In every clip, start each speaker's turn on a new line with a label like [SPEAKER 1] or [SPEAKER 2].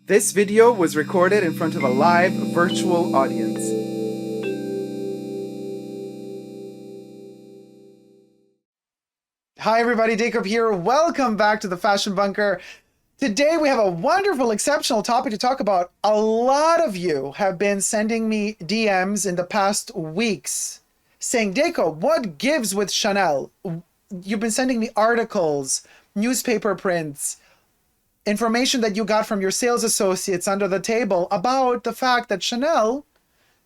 [SPEAKER 1] This video was recorded in front of a live virtual audience. Hi everybody, Dacob here. Welcome back to the Fashion Bunker. Today we have a wonderful, exceptional topic to talk about. A lot of you have been sending me DMs in the past weeks saying, Dacob, what gives with Chanel? You've been sending me articles, newspaper prints, information that you got from your sales associates under the table about the fact that Chanel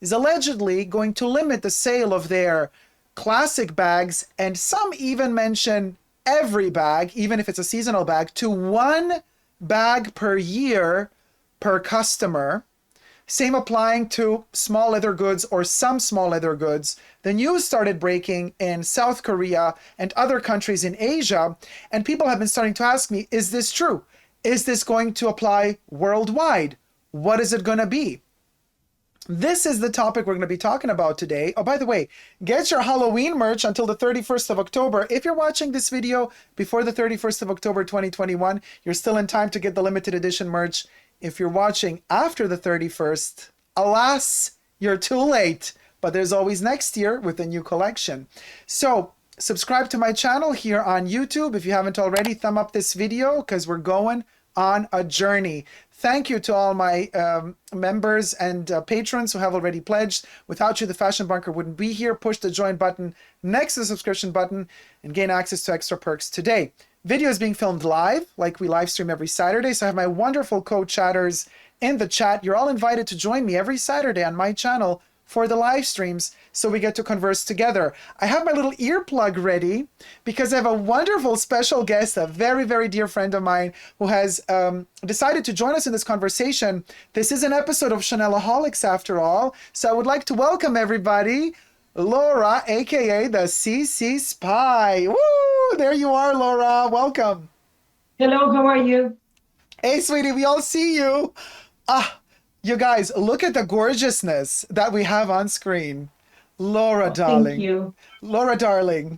[SPEAKER 1] is allegedly going to limit the sale of their classic bags, and some even mention every bag, even if it's a seasonal bag, to one bag per year per customer. Same applying to small leather goods or some small leather goods. The news started breaking in South Korea and other countries in Asia, and people have been starting to ask me, is this true? Is this going to apply worldwide? What is it going to be? This is the topic we're going to be talking about today. Oh, by the way, get your Halloween merch until the 31st of October. If you're watching this video before the 31st of October 2021, you're still in time to get the limited edition merch. If you're watching after the 31st, alas, you're too late. But there's always next year with a new collection. So subscribe to my channel here on YouTube. If you haven't already, thumb up this video because we're going on a journey. Thank you to all my members and patrons who have already pledged. Without you, the Fashion Bunker wouldn't be here. Push the join button next to the subscription button and gain access to extra perks today. Video is being filmed live, like we live stream every Saturday. So I have my wonderful co-chatters in the chat. You're all invited to join me every Saturday on my channel for the live streams so we get to converse together. I have my little earplug ready because I have a wonderful special guest, a very, very dear friend of mine who has decided to join us in this conversation. This is an episode of Chaneloholics after all. So I would like to welcome everybody, Laura, aka the TheCCSpy. Woo! There you are, Laura. Welcome.
[SPEAKER 2] Hello, how are you?
[SPEAKER 1] Hey, sweetie, we all see you. You guys, look at the gorgeousness that we have on screen. Laura, darling.
[SPEAKER 2] Thank you.
[SPEAKER 1] Laura, darling.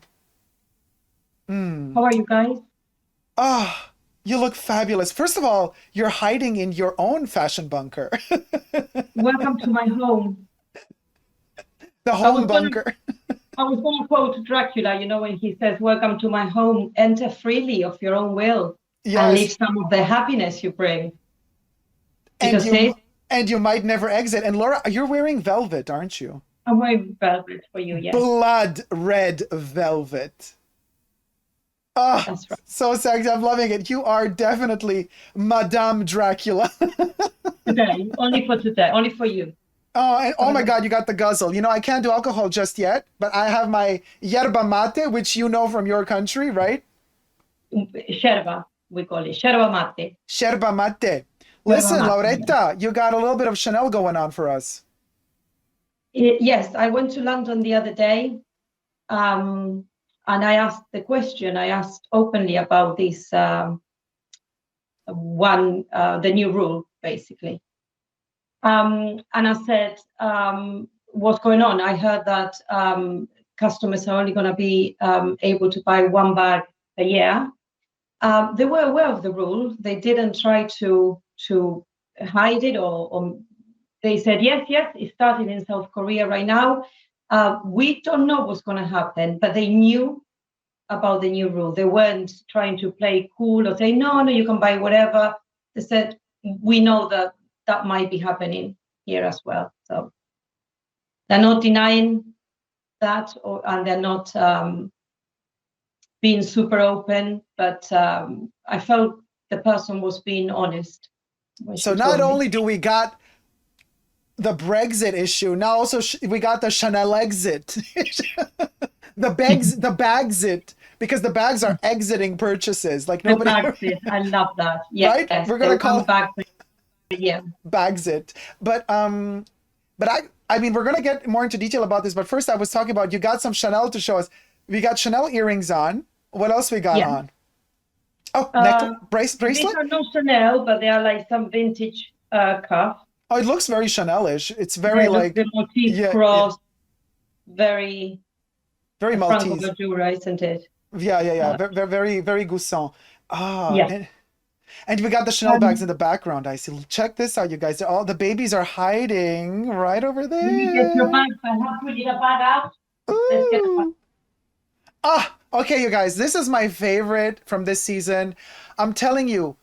[SPEAKER 2] How are you guys?
[SPEAKER 1] You look fabulous. First of all, you're hiding in your own fashion bunker.
[SPEAKER 2] Welcome to my home.
[SPEAKER 1] The home bunker.
[SPEAKER 2] I was going to quote Dracula, you know, when he says, welcome to my home, enter freely of your own will,
[SPEAKER 1] Yes.
[SPEAKER 2] and leave some of the happiness you bring.
[SPEAKER 1] And you might never exit. And Laura, you're wearing velvet, aren't you?
[SPEAKER 2] I'm wearing velvet for you, yes.
[SPEAKER 1] Blood red velvet. Oh,
[SPEAKER 2] That's right.
[SPEAKER 1] So sexy. I'm loving it. You are definitely Madame Dracula.
[SPEAKER 2] Today, only for today, only for you.
[SPEAKER 1] Oh, and oh my God, you got the guzzle. You know, I can't do alcohol just yet, but I have my yerba mate, which you know from your country, right?
[SPEAKER 2] Sherba, we call it. Sherba mate.
[SPEAKER 1] Yerba mate. Listen,
[SPEAKER 2] mate.
[SPEAKER 1] Lauretta, you got a little bit of Chanel going on for us.
[SPEAKER 2] Yes, I went to London the other day, and I asked the question. I asked openly about this the new rule, basically. And I said, what's going on? I heard that customers are only going to be able to buy one bag a year. They were aware of the rule. They didn't try to hide it, or they said, yes, it's starting in South Korea right now. We don't know what's going to happen, but they knew about the new rule. They weren't trying to play cool or say, no, you can buy whatever. They said, we know that might be happening here as well. So they're not denying that, and they're not being super open, but I felt the person was being honest.
[SPEAKER 1] So not only do we got the Brexit issue, now also we got the Chanel exit. the bagsit, because the bags are exiting purchases. Like nobody.
[SPEAKER 2] I love that. Yes,
[SPEAKER 1] right?
[SPEAKER 2] Yes.
[SPEAKER 1] We're gonna call it
[SPEAKER 2] back. Yeah.
[SPEAKER 1] Bagsit. But I mean, we're gonna get more into detail about this. But first, I was talking about you got some Chanel to show us. We got Chanel earrings on. What else we got on? Oh, bracelet?
[SPEAKER 2] These are not Chanel, but they are like some vintage cuff.
[SPEAKER 1] Oh, it looks very Chanel-ish. It's very like
[SPEAKER 2] the motif cross, very
[SPEAKER 1] Maltese.
[SPEAKER 2] Isn't it?
[SPEAKER 1] Yeah. Very, very Gousson.
[SPEAKER 2] Yeah.
[SPEAKER 1] And we got the Chanel bags in the background. I see. Check this out, you guys. All the babies are hiding right over
[SPEAKER 2] Let me get your
[SPEAKER 1] there.
[SPEAKER 2] bag. I have to get a bag out. Let's get a bag.
[SPEAKER 1] Ooh. Ah, okay, you guys. This is my favorite from this season. I'm telling you.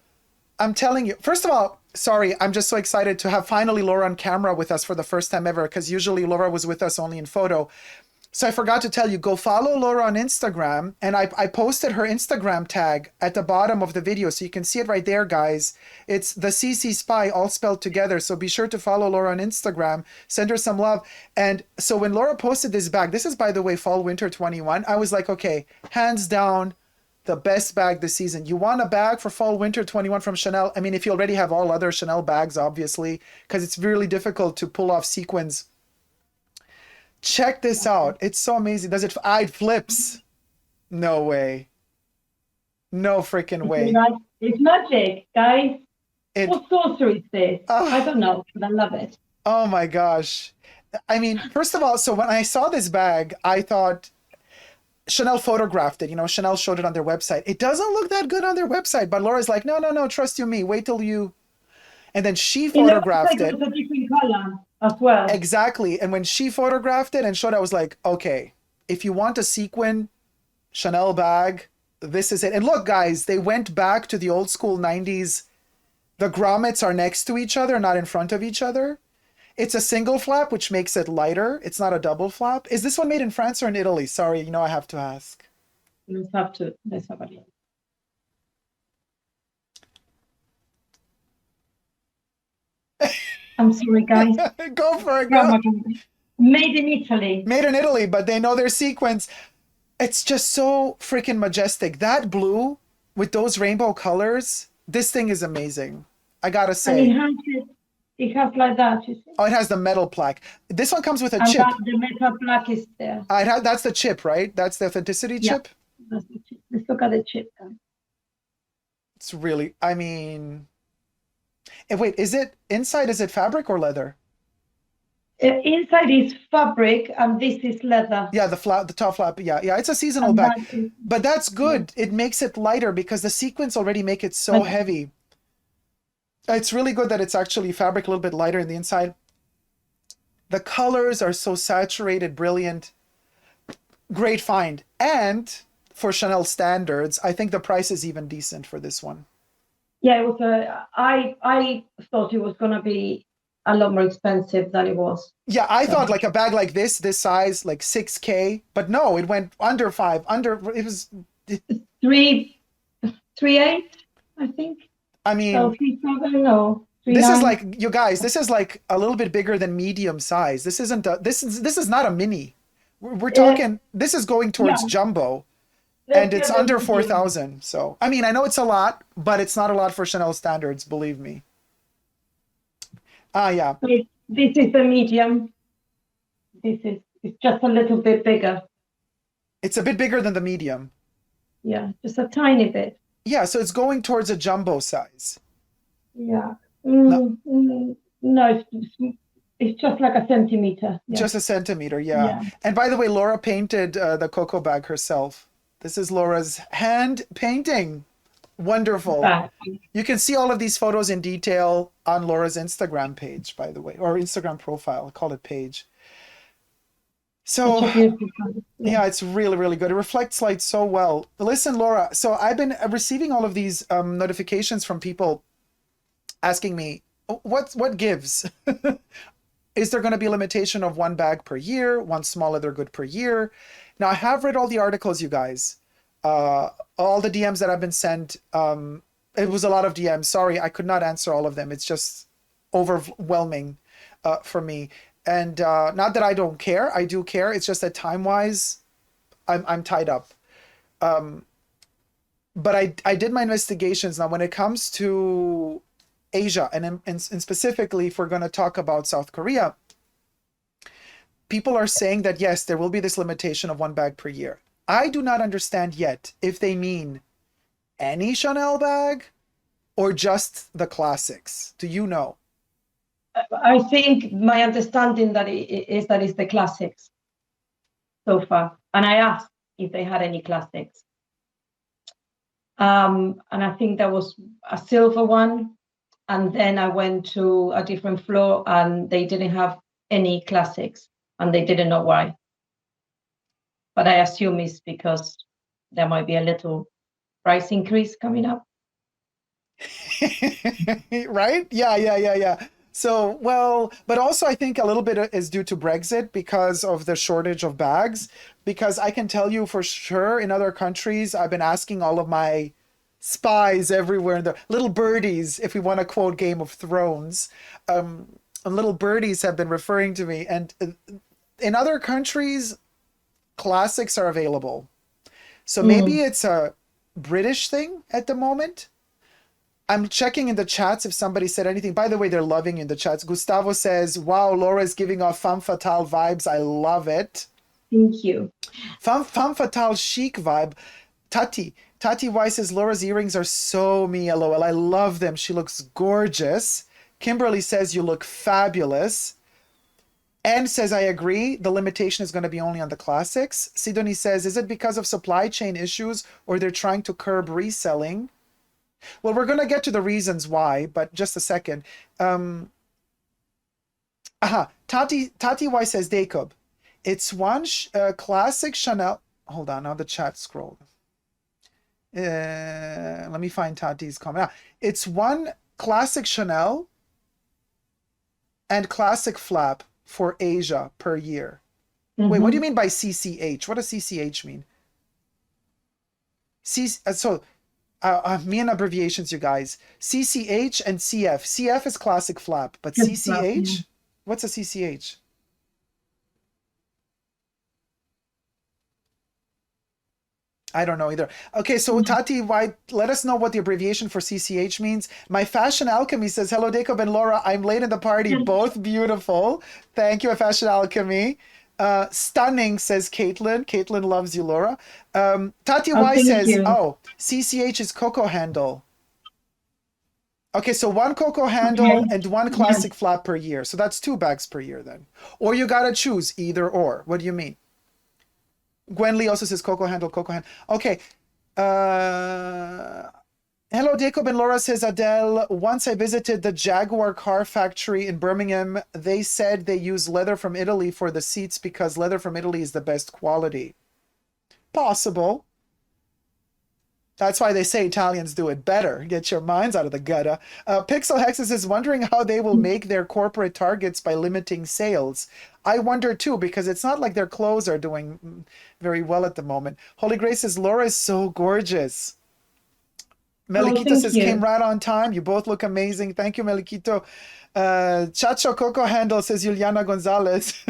[SPEAKER 1] I'm telling you. First of all, sorry, I'm just so excited to have finally Laura on camera with us for the first time ever, because usually Laura was with us only in photo. So I forgot to tell you, go follow Laura on Instagram. And I posted her Instagram tag at the bottom of the video. So you can see it right there, guys. It's TheCCSpy, all spelled together. So be sure to follow Laura on Instagram. Send her some love. And so when Laura posted this bag, this is, by the way, fall winter 21. I was like, okay, hands down, the best bag this season. You want a bag for fall winter 21 from Chanel? I mean, if you already have all other Chanel bags, obviously, because it's really difficult to pull off sequins. Check this out. It's so amazing. Does it? It flips. No way. No freaking way.
[SPEAKER 2] It's magic, guys.
[SPEAKER 1] It.
[SPEAKER 2] What sorcery is this? I don't know, but I love it.
[SPEAKER 1] Oh my gosh. I mean, first of all, so when I saw this bag, I thought Chanel photographed it. You know, Chanel showed it on their website. It doesn't look that good on their website, but Laura's like, no, no, no, trust you me. Wait till you. And then she photographed it.
[SPEAKER 2] It was a different color as well.
[SPEAKER 1] Exactly. And when she photographed it and showed it, I was like, okay, if you want a sequin Chanel bag, this is it. And look, guys, they went back to the old school 90s. The grommets are next to each other, not in front of each other. It's a single flap, which makes it lighter. It's not a double flap. Is this one made in France or in Italy? Sorry, you know, I have to ask.
[SPEAKER 2] Let's have a look. I'm sorry, guys.
[SPEAKER 1] Go for it. Go.
[SPEAKER 2] Made in Italy.
[SPEAKER 1] Made in Italy, but they know their sequence. It's just so freaking majestic. That blue with those rainbow colors, this thing is amazing. I gotta say.
[SPEAKER 2] And it has like that, you see?
[SPEAKER 1] Oh, it has the metal plaque. This one comes with a
[SPEAKER 2] and
[SPEAKER 1] chip.
[SPEAKER 2] The metal plaque is there.
[SPEAKER 1] That's the chip, right? That's the authenticity chip?
[SPEAKER 2] That's the chip. Let's look at the chip then.
[SPEAKER 1] It's really, I mean... Wait, is it inside, is it fabric or leather?
[SPEAKER 2] Inside is fabric and this is leather.
[SPEAKER 1] Yeah, the top flap. Yeah, it's a seasonal bag. But that's good. Yeah. It makes it lighter because the sequins already make it so heavy. It's really good that it's actually fabric, a little bit lighter in the inside. The colors are so saturated, brilliant. Great find. And for Chanel standards, I think the price is even decent for this one.
[SPEAKER 2] Yeah, it was I thought it was going to be a lot more expensive than it was.
[SPEAKER 1] Yeah, I thought like a bag like this size, like 6K, but no, it went under 5, it was
[SPEAKER 2] 3.8, I think.
[SPEAKER 1] I mean,
[SPEAKER 2] so 3.7 or 3.9.
[SPEAKER 1] This is like, you guys, this is like a little bit bigger than medium size. This isn't this is not a mini. We're talking, this is going towards jumbo. And it's under 4,000. So, I mean, I know it's a lot, but it's not a lot for Chanel standards, believe me. Yeah.
[SPEAKER 2] This is a medium. It's just a little bit bigger.
[SPEAKER 1] It's a bit bigger than the medium.
[SPEAKER 2] Yeah, just a tiny bit.
[SPEAKER 1] Yeah, so it's going towards a jumbo size.
[SPEAKER 2] Yeah. No, it's just like a centimeter. Yeah.
[SPEAKER 1] Just a centimeter, yeah. And by the way, Laura painted the coco bag herself. This is Laura's hand painting. Wonderful. You can see all of these photos in detail on Laura's Instagram page, by the way, or Instagram profile. I call it page. So, yeah, it's really, really good. It reflects light so well. Listen, Laura, so I've been receiving all of these notifications from people asking me, what gives? Is there going to be a limitation of 1 bag per year, 1 small leather good per year? Now, I have read all the articles, you guys. All the DMs that have been sent. It was a lot of DMs. Sorry, I could not answer all of them. It's just overwhelming for me. And not that I don't care. I do care. It's just that time-wise, I'm tied up. But I did my investigations. Now, when it comes to Asia, and specifically, if we're going to talk about South Korea, people are saying that, yes, there will be this limitation of 1 bag per year. I do not understand yet if they mean any Chanel bag or just the classics. Do you know?
[SPEAKER 2] I think my understanding that it's the classics so far. And I asked if they had any classics. And I think there was a silver one. And then I went to a different floor and they didn't have any classics and they didn't know why. But I assume it's because there might be a little price increase coming up.
[SPEAKER 1] Right? Yeah. So, well, but also I think a little bit is due to Brexit because of the shortage of bags. Because I can tell you for sure in other countries, I've been asking all of my spies everywhere, the little birdies, if we want to quote Game of Thrones, and little birdies have been referring to me. And in other countries, classics are available. So maybe it's a British thing at the moment. I'm checking in the chats if somebody said anything. By the way, they're loving in the chats. Gustavo says, wow, Laura's giving off femme fatale vibes. I love it.
[SPEAKER 2] Thank you.
[SPEAKER 1] Femme fatale chic vibe. Tati Y says, Laura's earrings are so me, lol. I love them. She looks gorgeous. Kimberly says, you look fabulous. Anne says, I agree. The limitation is going to be only on the classics. Sidonie says, is it because of supply chain issues or they're trying to curb reselling? Well, we're going to get to the reasons why, but just a second. Tati Y says Dacob. It's one classic Chanel. Hold on, now the chat scrolled. Let me find Tati's comment. It's one classic Chanel and classic flap for Asia per year. Wait, what do you mean by CCH? What does CCH mean? Me and abbreviations, you guys. CCH and CF. CF is classic flap, but CCH? What's a CCH? I don't know either. Okay, so Tati, let us know what the abbreviation for CCH means. My Fashion Alchemy says, hello, Dacob and Laura. I'm late in the party. Both beautiful. Thank you, Fashion Alchemy. Stunning, says Caitlin. Caitlin loves you, Laura. Tati Y says, CCH is coco handle. Okay, so one coco handle and one classic flap per year. So that's 2 bags per year then. Or you got to choose either or. What do you mean? Gwen Lee also says coco handle. Okay. Hello, Dacob and Laura, says Adele. Once I visited the Jaguar car factory in Birmingham. They said they use leather from Italy for the seats because leather from Italy is the best quality. Possible. That's why they say Italians do it better. Get your minds out of the gutter. Pixel Hexus is wondering how they will make their corporate targets by limiting sales. I wonder too, because it's not like their clothes are doing very well at the moment. Holy Grace says, Laura is so gorgeous. Melikito says, came right on time. You both look amazing. Thank you, Melikito. Chacho Coco Handle, says Juliana Gonzalez.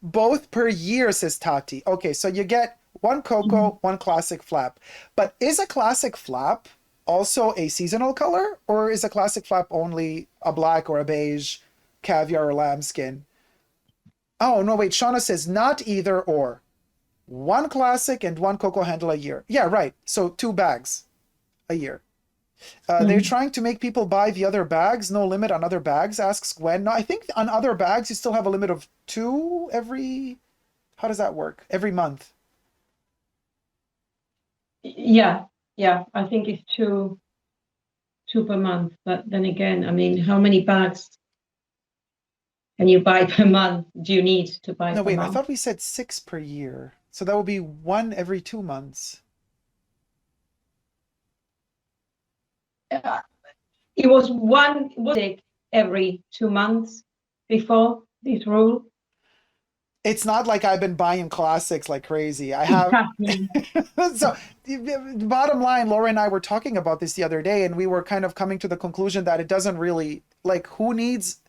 [SPEAKER 1] Both per year, says Tati. Okay, so you get one coco, one classic flap. But is a classic flap also a seasonal color? Or is a classic flap only a black or a beige, caviar or lambskin? Oh, no, wait. Shauna says not either or. One classic and one coco handle a year. Yeah, right. So 2 bags a year. They're trying to make people buy the other bags. No limit on other bags, asks Gwen. No, I think on other bags, you still have a limit of 2 every... How does that work? Every month.
[SPEAKER 2] Yeah. I think it's two per month. But then again, I mean, how many bags can you buy per month? Do you need to buy per month?
[SPEAKER 1] I thought we said 6 per year. So that would be 1 every 2 months.
[SPEAKER 2] It was one every 2 months before this rule.
[SPEAKER 1] It's not like I've been buying classics like crazy. I have. So the bottom line, Laura and I were talking about this the other day, and we were kind of coming to the conclusion that it doesn't really, like, who needs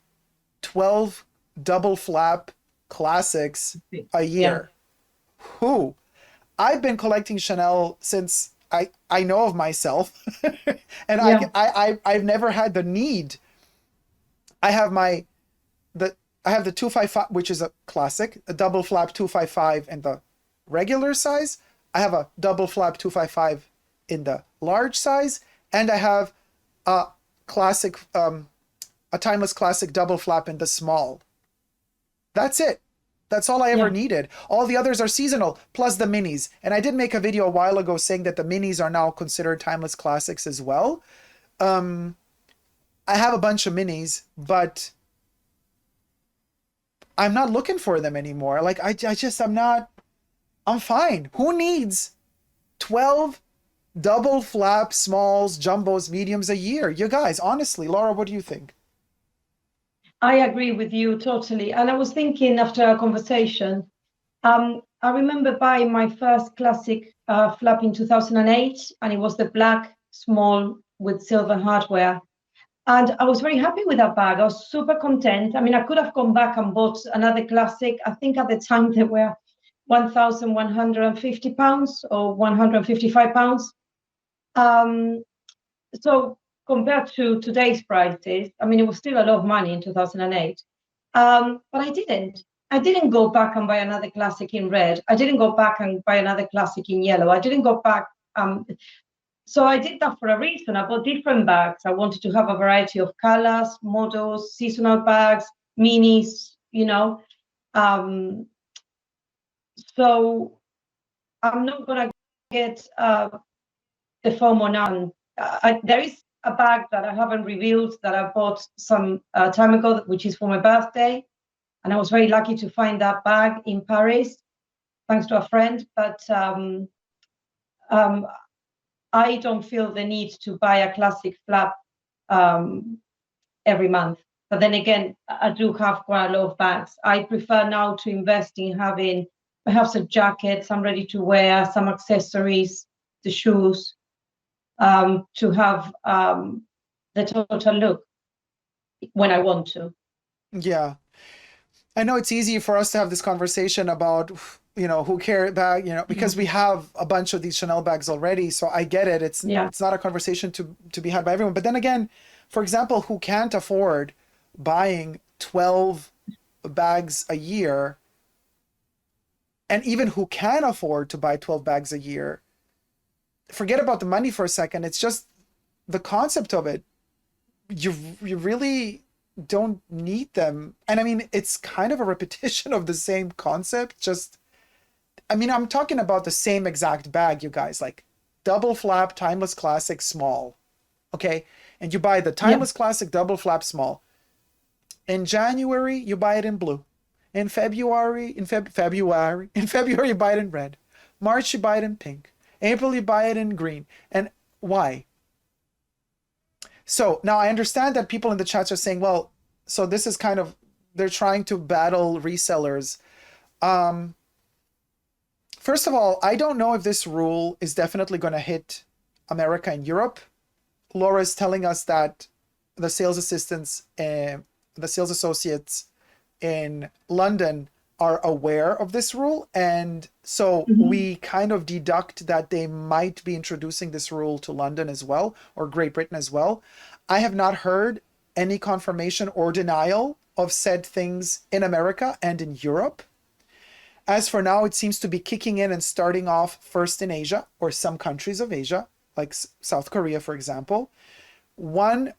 [SPEAKER 1] 12 double flap classics a year? Yeah. Who? I've been collecting Chanel since I know of myself, and I've never had the need. I have the 255, which is a classic, a double flap 255 in the regular size. I have a double flap 255 in the large size, and I have a classic, a timeless classic double flap in the small. That's it. That's all I ever
[SPEAKER 2] Yeah.
[SPEAKER 1] needed. All the others are seasonal, plus the minis. And I did make a video a while ago saying that the minis are now considered timeless classics as well. I have a bunch of minis, but I'm not looking for them anymore. Like I'm fine. Who needs 12 double flap smalls, jumbos, mediums a year? You guys, honestly, Laura, what do you think?
[SPEAKER 2] I agree with you totally. And I was thinking after our conversation, I remember buying my first classic flap in 2008, and it was the black small with silver hardware. And I was very happy with that bag. I was super content. I mean, I could have gone back and bought another classic. I think at the time they were £1,150 or £155. So compared to today's prices, I mean, it was still a lot of money in 2008. But I didn't. I didn't go back and buy another classic in red. I didn't go back and buy another classic in yellow. I didn't go back. So I did that for a reason. I bought different bags. I wanted to have a variety of colors, models, seasonal bags, minis, you know. So I'm not going to get the FOMO now. There is a bag that I haven't revealed that I bought some time ago, which is for my birthday. And I was very lucky to find that bag in Paris, thanks to a friend. But I don't feel the need to buy a classic flap every month. But then again, I do have quite a lot of bags. I prefer now to invest in having perhaps a jacket, some ready to wear, some accessories, the shoes, to have the total look when I want to.
[SPEAKER 1] Yeah. I know it's easy for us to have this conversation about, who carry bag, because we have a bunch of these Chanel bags already. So I get it. It's not a conversation to be had by everyone. But then again, for example, who can't afford buying 12 bags a year, and even who can afford to buy 12 bags a year, forget about the money for a second. It's just the concept of it. You really don't need them. And I mean, it's kind of a repetition of the same concept. I'm talking about the same exact bag, you guys, like double flap, timeless classic, small. Okay. And you buy the timeless classic double flap small. In January, you buy it in blue. In February, you buy it in red. March, you buy it in pink. April, you buy it in green. And why? So now I understand that people in the chats are saying, well, so this is kind of, they're trying to battle resellers. First of all, I don't know if this rule is definitely going to hit America and Europe. Laura is telling us that the sales assistants and the sales associates in London are aware of this rule. And so we kind of deduct that they might be introducing this rule to London as well, or Great Britain as well. I have not heard any confirmation or denial of said things in America and in Europe. As for now, it seems to be kicking in and starting off first in Asia, or some countries of Asia, like South Korea, for example. One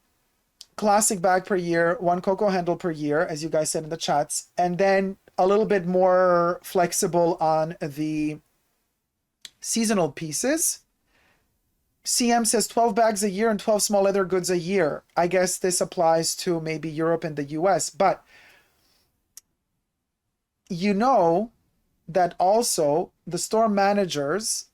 [SPEAKER 1] classic bag per year, one coco handle per year, as you guys said in the chats, and then a little bit more flexible on the seasonal pieces. CM says 12 bags a year and 12 small leather goods a year. I guess this applies to maybe Europe and the US, but you know that also the store managers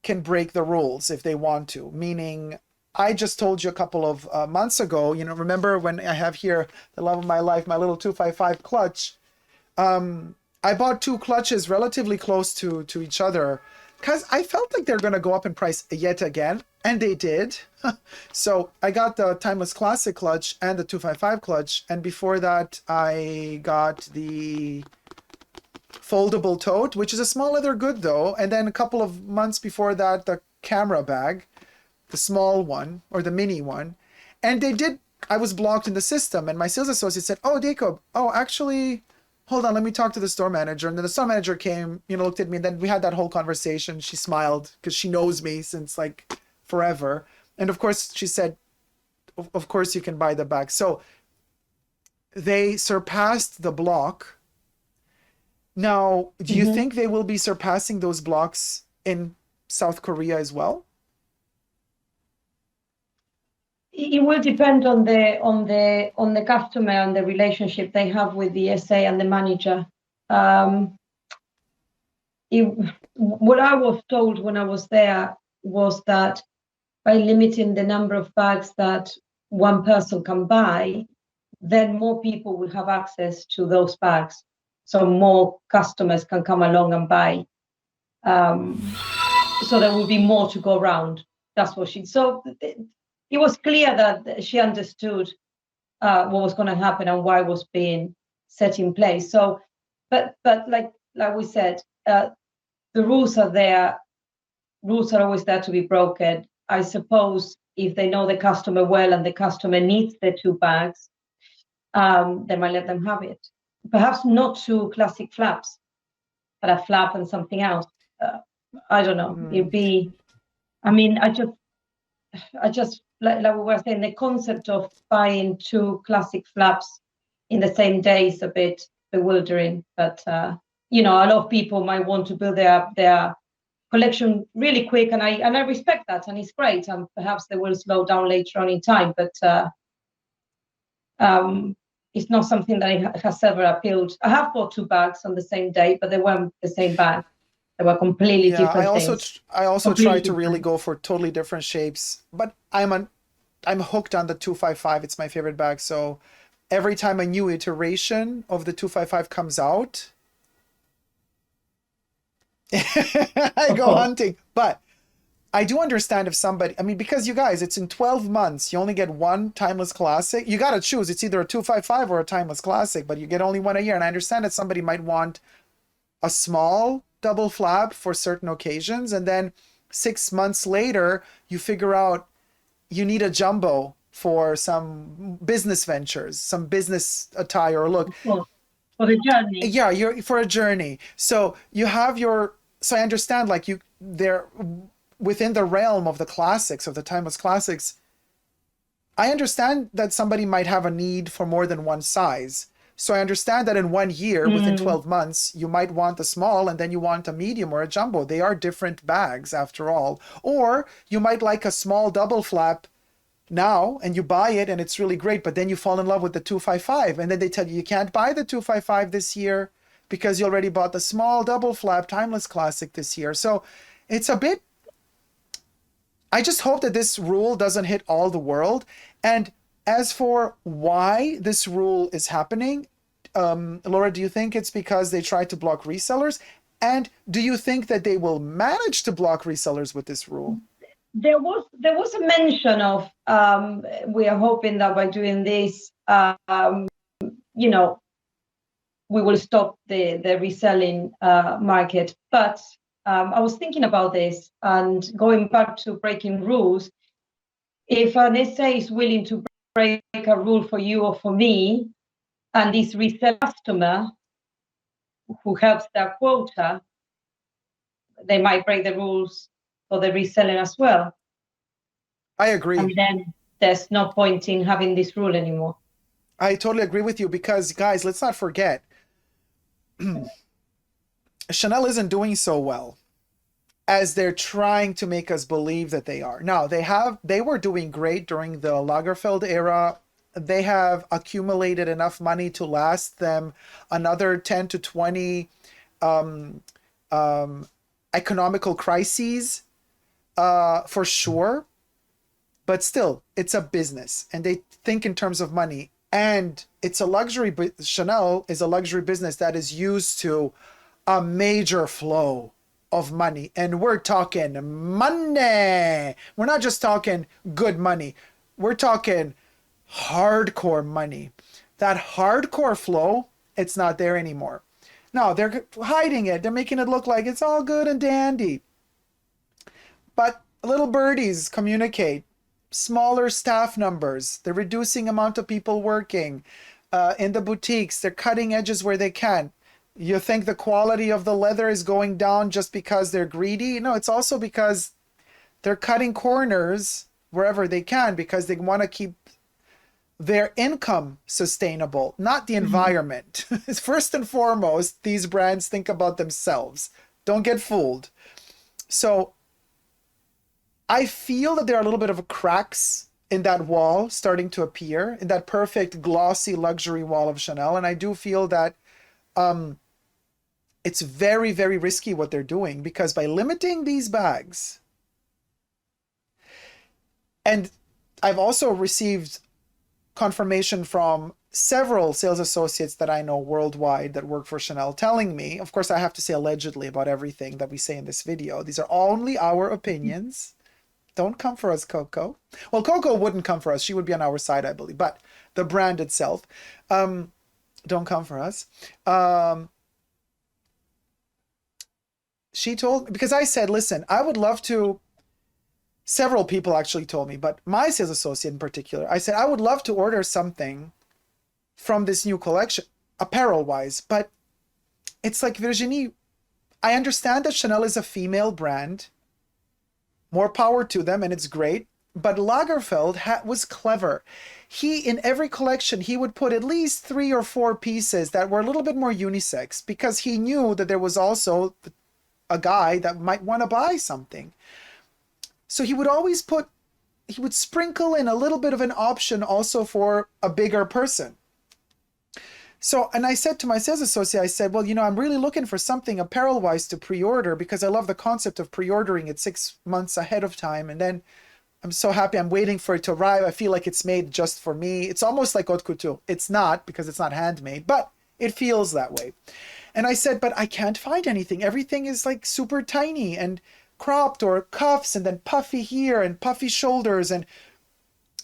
[SPEAKER 1] can break the rules if they want to, meaning I just told you a couple of months ago, remember when I have here the love of my life, my little 255 clutch. I bought two clutches relatively close to each other because I felt like they're going to go up in price yet again, and they did. So I got the Timeless Classic clutch and the 255 clutch, and before that I got the foldable tote, which is a small leather good though, and then a couple of months before that the camera bag, the small one or the mini one. And I was blocked in the system, and my sales associate said, oh, Dacob, actually, hold on, let me talk to the store manager. And then the store manager came, looked at me, and then we had that whole conversation. She smiled because she knows me since like forever. And of course she said, of course you can buy the bag. So they surpassed the block. Now, do you
[SPEAKER 2] Mhm.
[SPEAKER 1] think they will be surpassing those blocks in South Korea as well?
[SPEAKER 2] It will depend on the customer and the relationship they have with the SA and the manager. Um, what I was told when I was there was that by limiting the number of bags that one person can buy, then more people will have access to those bags. So more customers can come along and buy. So there will be more to go around. That's what she. So it was clear that she understood what was going to happen and why it was being set in place. So, but like we said, the rules are there. Rules are always there to be broken. I suppose if they know the customer well and the customer needs the two bags, they might let them have it. Perhaps not two classic flaps, but a flap and something else. Uh, I don't know. It'd be. I mean, I just like we were saying, the concept of buying two classic flaps in the same day is a bit bewildering. But a lot of people might want to build their collection really quick, and I respect that, and it's great. And perhaps they will slow down later on in time, but it's not something that has ever appealed. I have bought two bags on the same day, but they weren't the same bag. They were completely
[SPEAKER 1] Yeah,
[SPEAKER 2] different things.
[SPEAKER 1] I also try
[SPEAKER 2] Completely
[SPEAKER 1] to really
[SPEAKER 2] different.
[SPEAKER 1] go for totally different shapes, but I'm hooked on the 255. It's my favorite bag. So every time a new iteration of the 255 comes out, I
[SPEAKER 2] Of
[SPEAKER 1] go
[SPEAKER 2] course.
[SPEAKER 1] hunting. But I do understand if somebody, I mean, because you guys, it's in 12 months, you only get one timeless classic. You got to choose. It's either a 255 or a timeless classic, but you get only one a year. And I understand that somebody might want a small double flap for certain occasions. And then 6 months later, you figure out you need a jumbo for some business ventures, some business attire or look.
[SPEAKER 2] Of course. For the journey.
[SPEAKER 1] Yeah, you're for a journey. So you have your, so I understand like they're within the realm of the classics, of the timeless classics. I understand that somebody might have a need for more than one size. So I understand that in 1 year, within
[SPEAKER 2] Mm.
[SPEAKER 1] 12 months, you might want a small and then you want a medium or a jumbo. They are different bags after all. Or you might like a small double flap now and you buy it and it's really great, but then you fall in love with the 255 and then they tell you can't buy the 255 this year because you already bought the small double flap timeless classic this year. So it's a bit, I just hope that this rule doesn't hit all the world. And as for why this rule is happening, Laura, do you think it's because they try to block resellers? And do you think that they will manage to block resellers with this rule?
[SPEAKER 2] There was a mention of we are hoping that by doing this, you know, we will stop the reselling market. But I was thinking about this and going back to breaking rules. If an SA is willing to break a rule for you or for me, and this resell customer who helps their quota, they might break the rules for the reselling as well.
[SPEAKER 1] I agree.
[SPEAKER 2] And then there's no point in having this rule anymore.
[SPEAKER 1] I totally agree with you because, guys, let's not forget, Chanel isn't doing so well as they're trying to make us believe that they are. Now, they were doing great during the Lagerfeld era. They have accumulated enough money to last them another 10 to 20 um, um, economical crises for sure. But still, it's a business and they think in terms of money. And it's a luxury, Chanel is a luxury business that is used to a major flow of money. And we're talking money. We're not just talking good money. We're talking hardcore money. That hardcore flow, it's not there anymore. No, they're hiding it. They're making it look like it's all good and dandy. But little birdies communicate. Smaller staff numbers. They're reducing amount of people working in the boutiques. They're cutting edges where they can. You think the quality of the leather is going down just because they're greedy? No, it's also because they're cutting corners wherever they can because they want to keep their income sustainable, not the environment. First and foremost, these brands think about themselves. Don't get fooled. So I feel that there are a little bit of cracks in that wall starting to appear, in that perfect glossy luxury wall of Chanel. And I do feel that it's very, very risky what they're doing, because by limiting these bags, and I've also received confirmation from several sales associates that I know worldwide that work for Chanel telling me, of course I have to say allegedly about everything that we say in this video, these are only our opinions. Don't come for us, Coco. Well, Coco wouldn't come for us. She would be on our side, I believe. But the brand itself, don't come for us. She told, because I said, listen, I would love to, several people actually told me, but my sales associate in particular, I said, I would love to order something from this new collection, apparel-wise, but it's like, Virginie, I understand that Chanel is a female brand, more power to them, and it's great, but Lagerfeld was clever. He, in every collection, he would put at least 3 or 4 pieces that were a little bit more unisex, because he knew that there was also a guy that might want to buy something. So he would always he would sprinkle in a little bit of an option also for a bigger person. So, and I said to my sales associate, I said, well, you know, I'm really looking for something apparel-wise to pre-order, because I love the concept of pre-ordering it 6 months ahead of time. And then I'm so happy I'm waiting for it to arrive. I feel like it's made just for me. It's almost like haute couture. It's not, because it's not handmade, but it feels that way. And I said, but I can't find anything. Everything is like super tiny and cropped, or cuffs, and then puffy here and puffy shoulders, and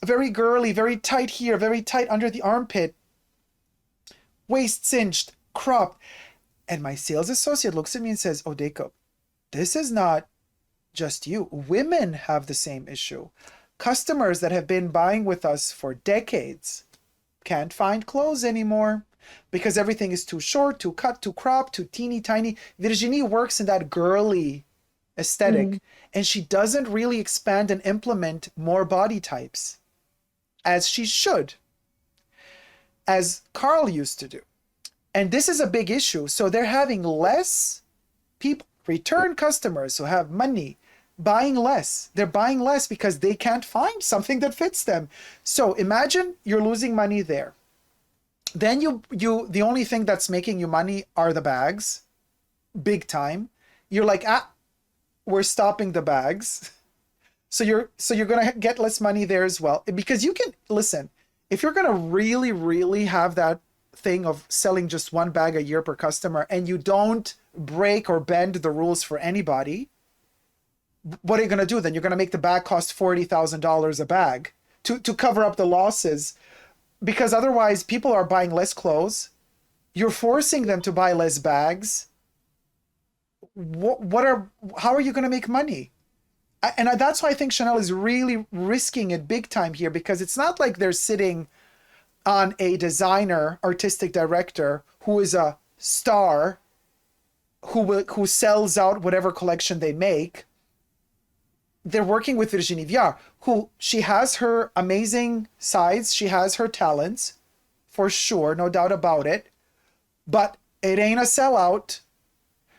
[SPEAKER 1] very girly, very tight here, very tight under the armpit, waist cinched, cropped. And my sales associate looks at me and says, oh, Dacob, this is not just you. Women have the same issue. Customers that have been buying with us for decades can't find clothes anymore, because everything is too short, too cut, too cropped, too teeny tiny. Virginie works in that girly aesthetic, and she doesn't really expand and implement more body types as she should, as Carl used to do. And this is a big issue. So they're having less people, return customers who have money, buying less. They're buying less because they can't find something that fits them. So imagine you're losing money there. Then the only thing that's making you money are the bags, big time. You're like, we're stopping the bags. So you're going to get less money there as well. Because you can, listen, if you're going to really, really have that thing of selling just 1 bag a year per customer, and you don't break or bend the rules for anybody, what are you going to do then? You're going to make the bag cost $40,000 a bag to cover up the losses, because otherwise people are buying less clothes. You're forcing them to buy less bags. How are you going to make money? And that's why I think Chanel is really risking it big time here, because it's not like they're sitting on a designer, artistic director who is a star, who sells out whatever collection they make. They're working with Virginie Viard, who, she has her amazing sides, she has her talents, for sure, no doubt about it, but it ain't a sellout.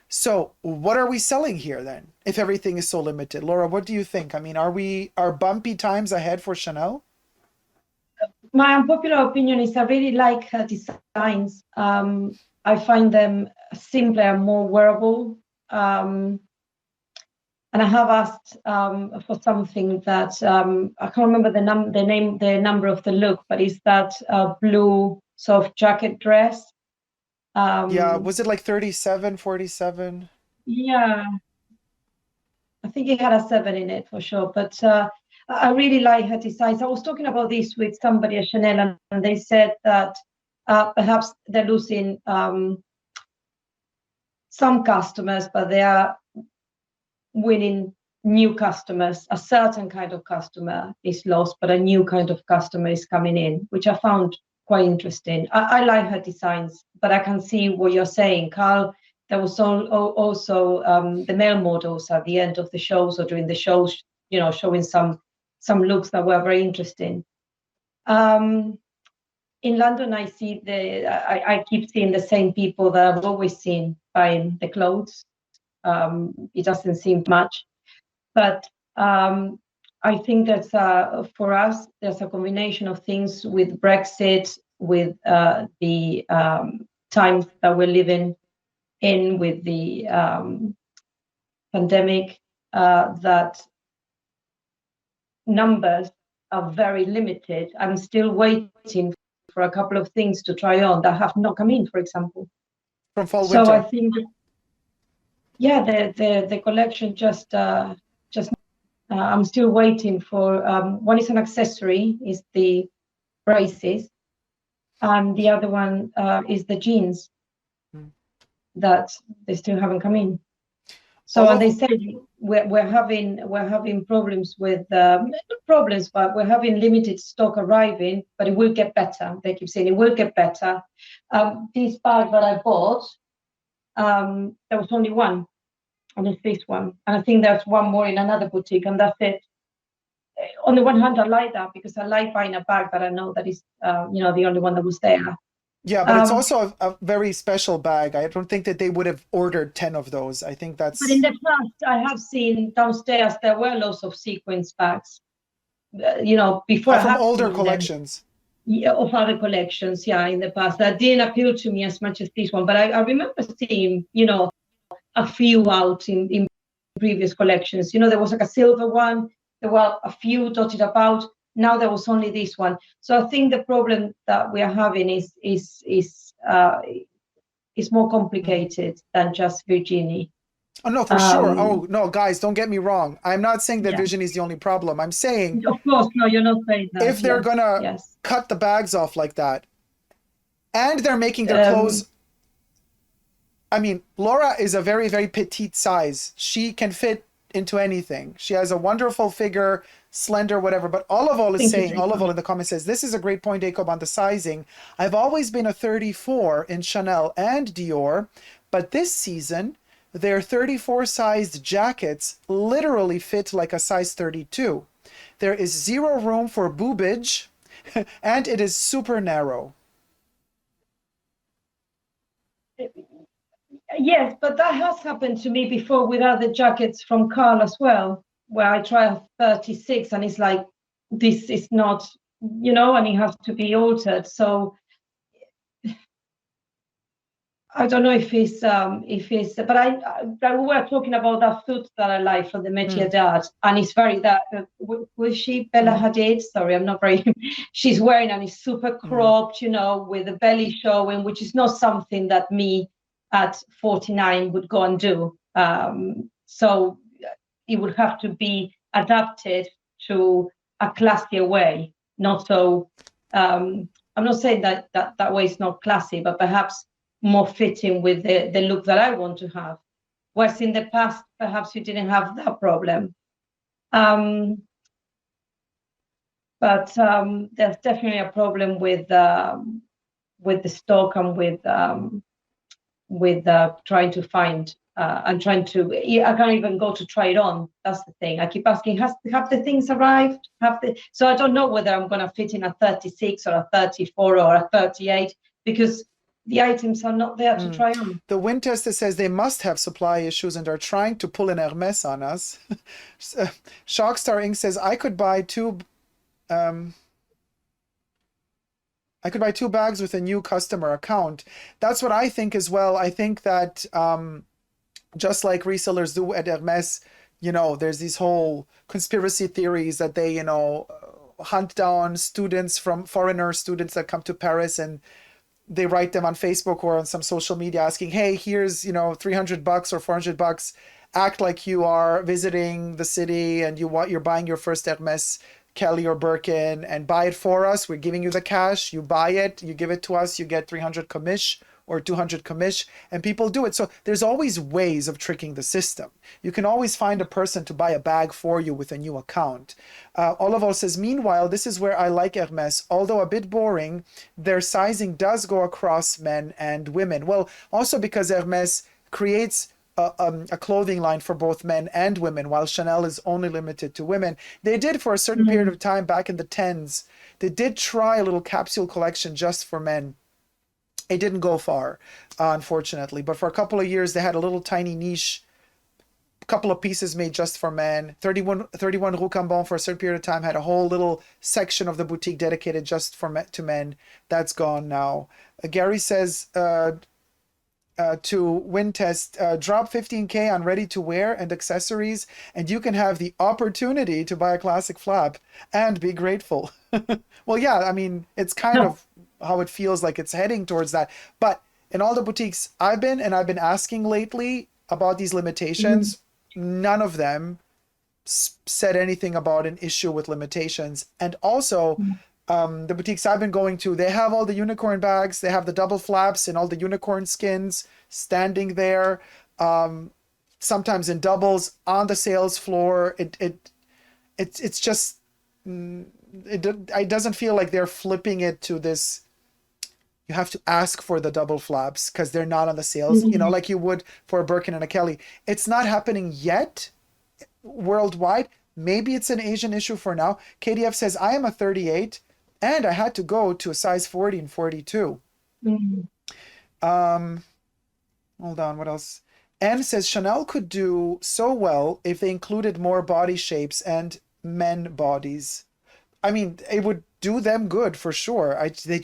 [SPEAKER 1] So what are we selling here then, if everything is so limited? Laura, what do you think? I mean, are bumpy times ahead for Chanel?
[SPEAKER 2] My unpopular opinion is I really like her designs. I find them simpler and more wearable. And I have asked for something that I can't remember the number of the look, but it's that blue soft jacket dress.
[SPEAKER 1] Yeah, was it like 37, 47?
[SPEAKER 2] Yeah, I think it had a 7 in it for sure. But I really like her designs. I was talking about this with somebody at Chanel, and they said that perhaps they're losing some customers, but they are winning new customers. A certain kind of customer is lost, but a new kind of customer is coming in, which I found quite interesting. I like her designs, but I can see what you're saying, Carl. There was also the male models at the end of the shows or during the shows, you know, showing some looks that were very interesting. in London, I see I keep seeing the same people that I've always seen buying the clothes. It doesn't seem much, but I think that for us, there's a combination of things with Brexit, with the times that we're living in, with the pandemic, that numbers are very limited. I'm still waiting for a couple of things to try on that have not come in, for example.
[SPEAKER 1] From fall
[SPEAKER 2] So
[SPEAKER 1] winter.
[SPEAKER 2] I think, yeah, the collection just I'm still waiting for one is an accessory, is the braces, and the other one is the jeans that they still haven't come in. So and they said we're having problems with not problems, but we're having limited stock arriving, but it will get better. They keep saying it will get better. This bag that I bought, there was only one, and it's this one, and I think there's one more in another boutique, and that's it. On the one hand, I like that because I like buying a bag that I know that is, the only one that was there.
[SPEAKER 1] Yeah, but it's also a very special bag. I don't think that they would have ordered 10 of those. I think that's...
[SPEAKER 2] But in the past, I have seen downstairs, there were lots of sequence bags, before I
[SPEAKER 1] from
[SPEAKER 2] have
[SPEAKER 1] older
[SPEAKER 2] seen
[SPEAKER 1] collections.
[SPEAKER 2] them, yeah, of other collections, yeah, in the past. That didn't appeal to me as much as this one. But I remember seeing, a few out in previous collections. There was like a silver one. There were a few dotted about. Now there was only this one. So I think the problem that we are having is more complicated than just Virginie.
[SPEAKER 1] Oh, no, for sure. Oh, no, guys, don't get me wrong. I'm not saying that Vision is the only problem. I'm saying...
[SPEAKER 2] Of course, no, you're not saying that.
[SPEAKER 1] If they're going to cut the bags off like that, and they're making their clothes... I mean, Laura is a very, very petite size. She can fit into anything. She has a wonderful figure, slender, whatever. But Olival is saying, Olival in the comments says, this is a great point, Dacob, on the sizing. I've always been a 34 in Chanel and Dior, but this season, their 34 sized jackets literally fit like a size 32. There is zero room for boobage, and it is super narrow.
[SPEAKER 2] Yes, but that has happened to me before with other jackets from Carl as well, where I try a 36 and it's like, this is not, and it has to be altered. So I don't know if it's, but I we were talking about that suit that I like from the Métier d'Art, and it's very was she Bella Hadid? Sorry, I'm not very. She's wearing, and it's super cropped, with the belly showing, which is not something that me at 49 would go and do. So it would have to be adapted to a classier way, not so. I'm not saying that way is not classy, but perhaps more fitting with the look that I want to have. Whereas in the past, perhaps you didn't have that problem. But there's definitely a problem with the stock and with trying to find and trying to. I can't even go to try it on. That's the thing. I keep asking, have the things arrived? So I don't know whether I'm going to fit in a 36 or a 34 or a 38 because the items are not there to try on.
[SPEAKER 1] The wind tester says they must have supply issues and are trying to pull an Hermes on us. Shockstar Inc. says I could buy two bags with a new customer account. That's what I think as well. I think that just like resellers do at Hermes, there's these whole conspiracy theories that they, hunt down students foreigner students that come to Paris, and they write them on Facebook or on some social media asking, hey, here's, $300 or $400. Act like you are visiting the city and you're buying your first Hermes Kelly or Birkin, and buy it for us. We're giving you the cash. You buy it, you give it to us, you get 300 commish or 200 commish, and people do it. So there's always ways of tricking the system. You can always find a person to buy a bag for you with a new account. Oliver says, meanwhile, this is where I like Hermes. Although a bit boring, their sizing does go across men and women. Well, also because Hermes creates a clothing line for both men and women, while Chanel is only limited to women. They did, for a certain period of time back in the 10s, they did try a little capsule collection just for men. It didn't go far, unfortunately, but for a couple of years they had a little tiny niche, couple of pieces made just for men. 31 Rue Cambon for a certain period of time had a whole little section of the boutique dedicated just for to men. That's gone now. Gary says to win test, drop 15K on ready to wear and accessories, and you can have the opportunity to buy a classic flap and be grateful. Well, yeah, I mean, it's kind of how it feels like it's heading towards that. But in all the boutiques I've been asking lately about these limitations, none of them said anything about an issue with limitations. And also, the boutiques I've been going to, they have all the unicorn bags, they have the double flaps and all the unicorn skins standing there, sometimes in doubles on the sales floor. It's just, it doesn't feel like they're flipping it to this, you have to ask for the double flaps because they're not on the sales, you know, like you would for a Birkin and a Kelly. It's not happening yet worldwide. Maybe it's an Asian issue for now. KDF says, I am a 38 and I had to go to a size 40 and 42. Hold on, what else? Anne says, Chanel could do so well if they included more body shapes and men bodies. I mean, it would do them good for sure. They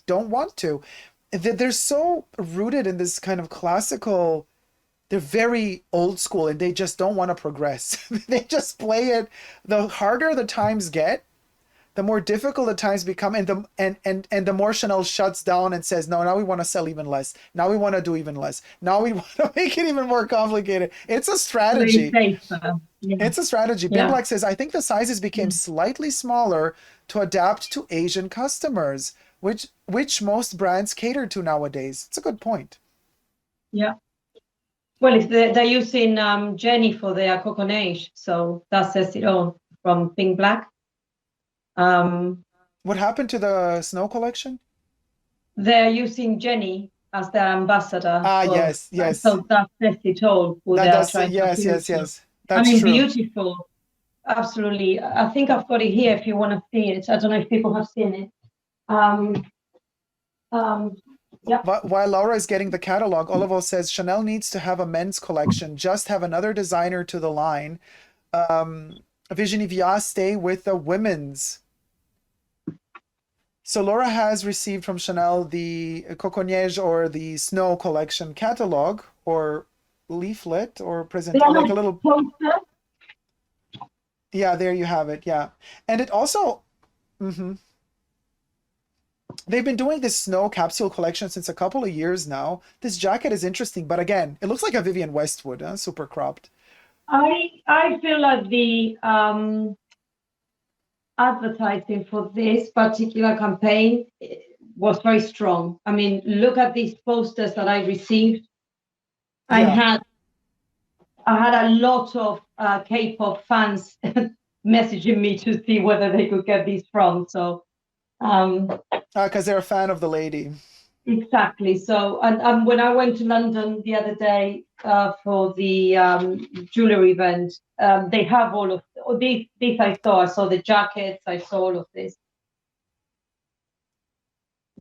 [SPEAKER 1] don't want to. They're so rooted in this kind of classical, they're very old school and they just don't want to progress. They just play it. The harder the times get, the more difficult the times become, and the more Chanel shuts down and says, no, now we want to sell even less. Now we want to do even less. Now we want to make it even more complicated. It's a strategy. It's a strategy. Big Black says, I think the sizes became slightly smaller to adapt to Asian customers, which most brands cater to nowadays. It's a good point.
[SPEAKER 2] Yeah. Well, if they're using Jenny for their coco neige, so that says it all from Pink Black.
[SPEAKER 1] What happened to the Snow collection?
[SPEAKER 2] They're using Jenny as their ambassador.
[SPEAKER 1] Yes.
[SPEAKER 2] So that says it all.
[SPEAKER 1] Yes. That's true.
[SPEAKER 2] Beautiful. Absolutely. I think I've got it here if you want to see it. I don't know if people have seen it. Yeah.
[SPEAKER 1] While Laura is getting the catalog, Oliver says Chanel needs to have a men's collection. Just have another designer to the line. Virginie Via stay with the women's. So Laura has received from Chanel the Coco Neige or the Snow collection catalog or leaflet or presentation, like a little
[SPEAKER 2] poster.
[SPEAKER 1] Yeah, there you have it. Yeah. And it also, they've been doing this Snow capsule collection since a couple of years now. This jacket is interesting, but again, it looks like a Vivienne Westwood, super cropped.
[SPEAKER 2] I feel like the advertising for this particular campaign was very strong. I mean, look at these posters that I received.
[SPEAKER 1] Yeah.
[SPEAKER 2] I had a lot of K-pop fans messaging me to see whether they could get these from. So,
[SPEAKER 1] because they're a fan of the lady.
[SPEAKER 2] Exactly. So, and when I went to London the other day for the jewelry event, they have all of these. I saw the jackets. I saw all of this.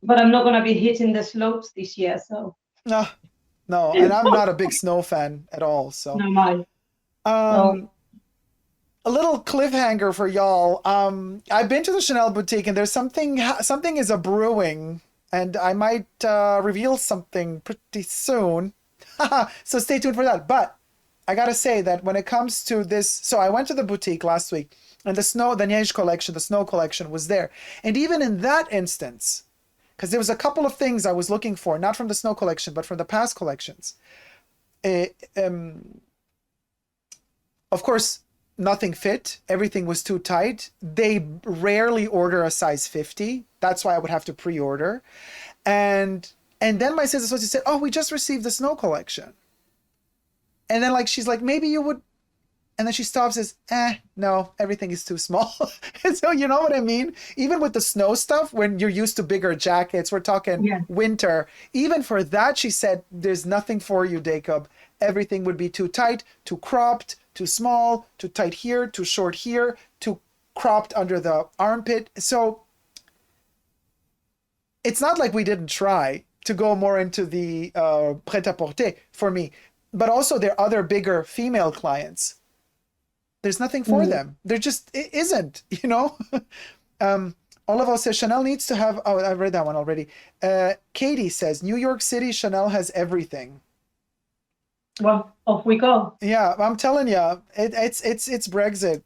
[SPEAKER 2] But I'm not going to be hitting the slopes this year. So.
[SPEAKER 1] No, and I'm not a big Snow fan at all. So.
[SPEAKER 2] No,
[SPEAKER 1] a little cliffhanger for y'all. I've been to the Chanel boutique, and there's something is a brewing. And I might reveal something pretty soon. So stay tuned for that. But I got to say that when it comes to this, so I went to the boutique last week and the Neige collection, the Snow collection was there. And even in that instance, because there was a couple of things I was looking for, not from the Snow collection, but from the past collections. Of course, nothing fit. Everything was too tight. They rarely order a size 50. That's why I would have to pre-order. And then my sales associate said, oh, we just received the Snow collection. And then she's like, maybe you would. And then she stops and says, no, everything is too small. And so you know what I mean? Even with the Snow stuff, when you're used to bigger jackets, we're talking winter. Even for that, she said, there's nothing for you, Dacob. everything would be too tight, too cropped, too small, too tight here, too short here, too cropped under the armpit. So it's not like we didn't try to go more into the prêt-à-porter for me, but also there are other bigger female clients. There's nothing for them. There just isn't, you know? Oliver says Chanel needs to have, oh, I read that one already. Katie says, New York City, Chanel has everything.
[SPEAKER 2] Well, off we go.
[SPEAKER 1] Yeah, I'm telling you, it's Brexit,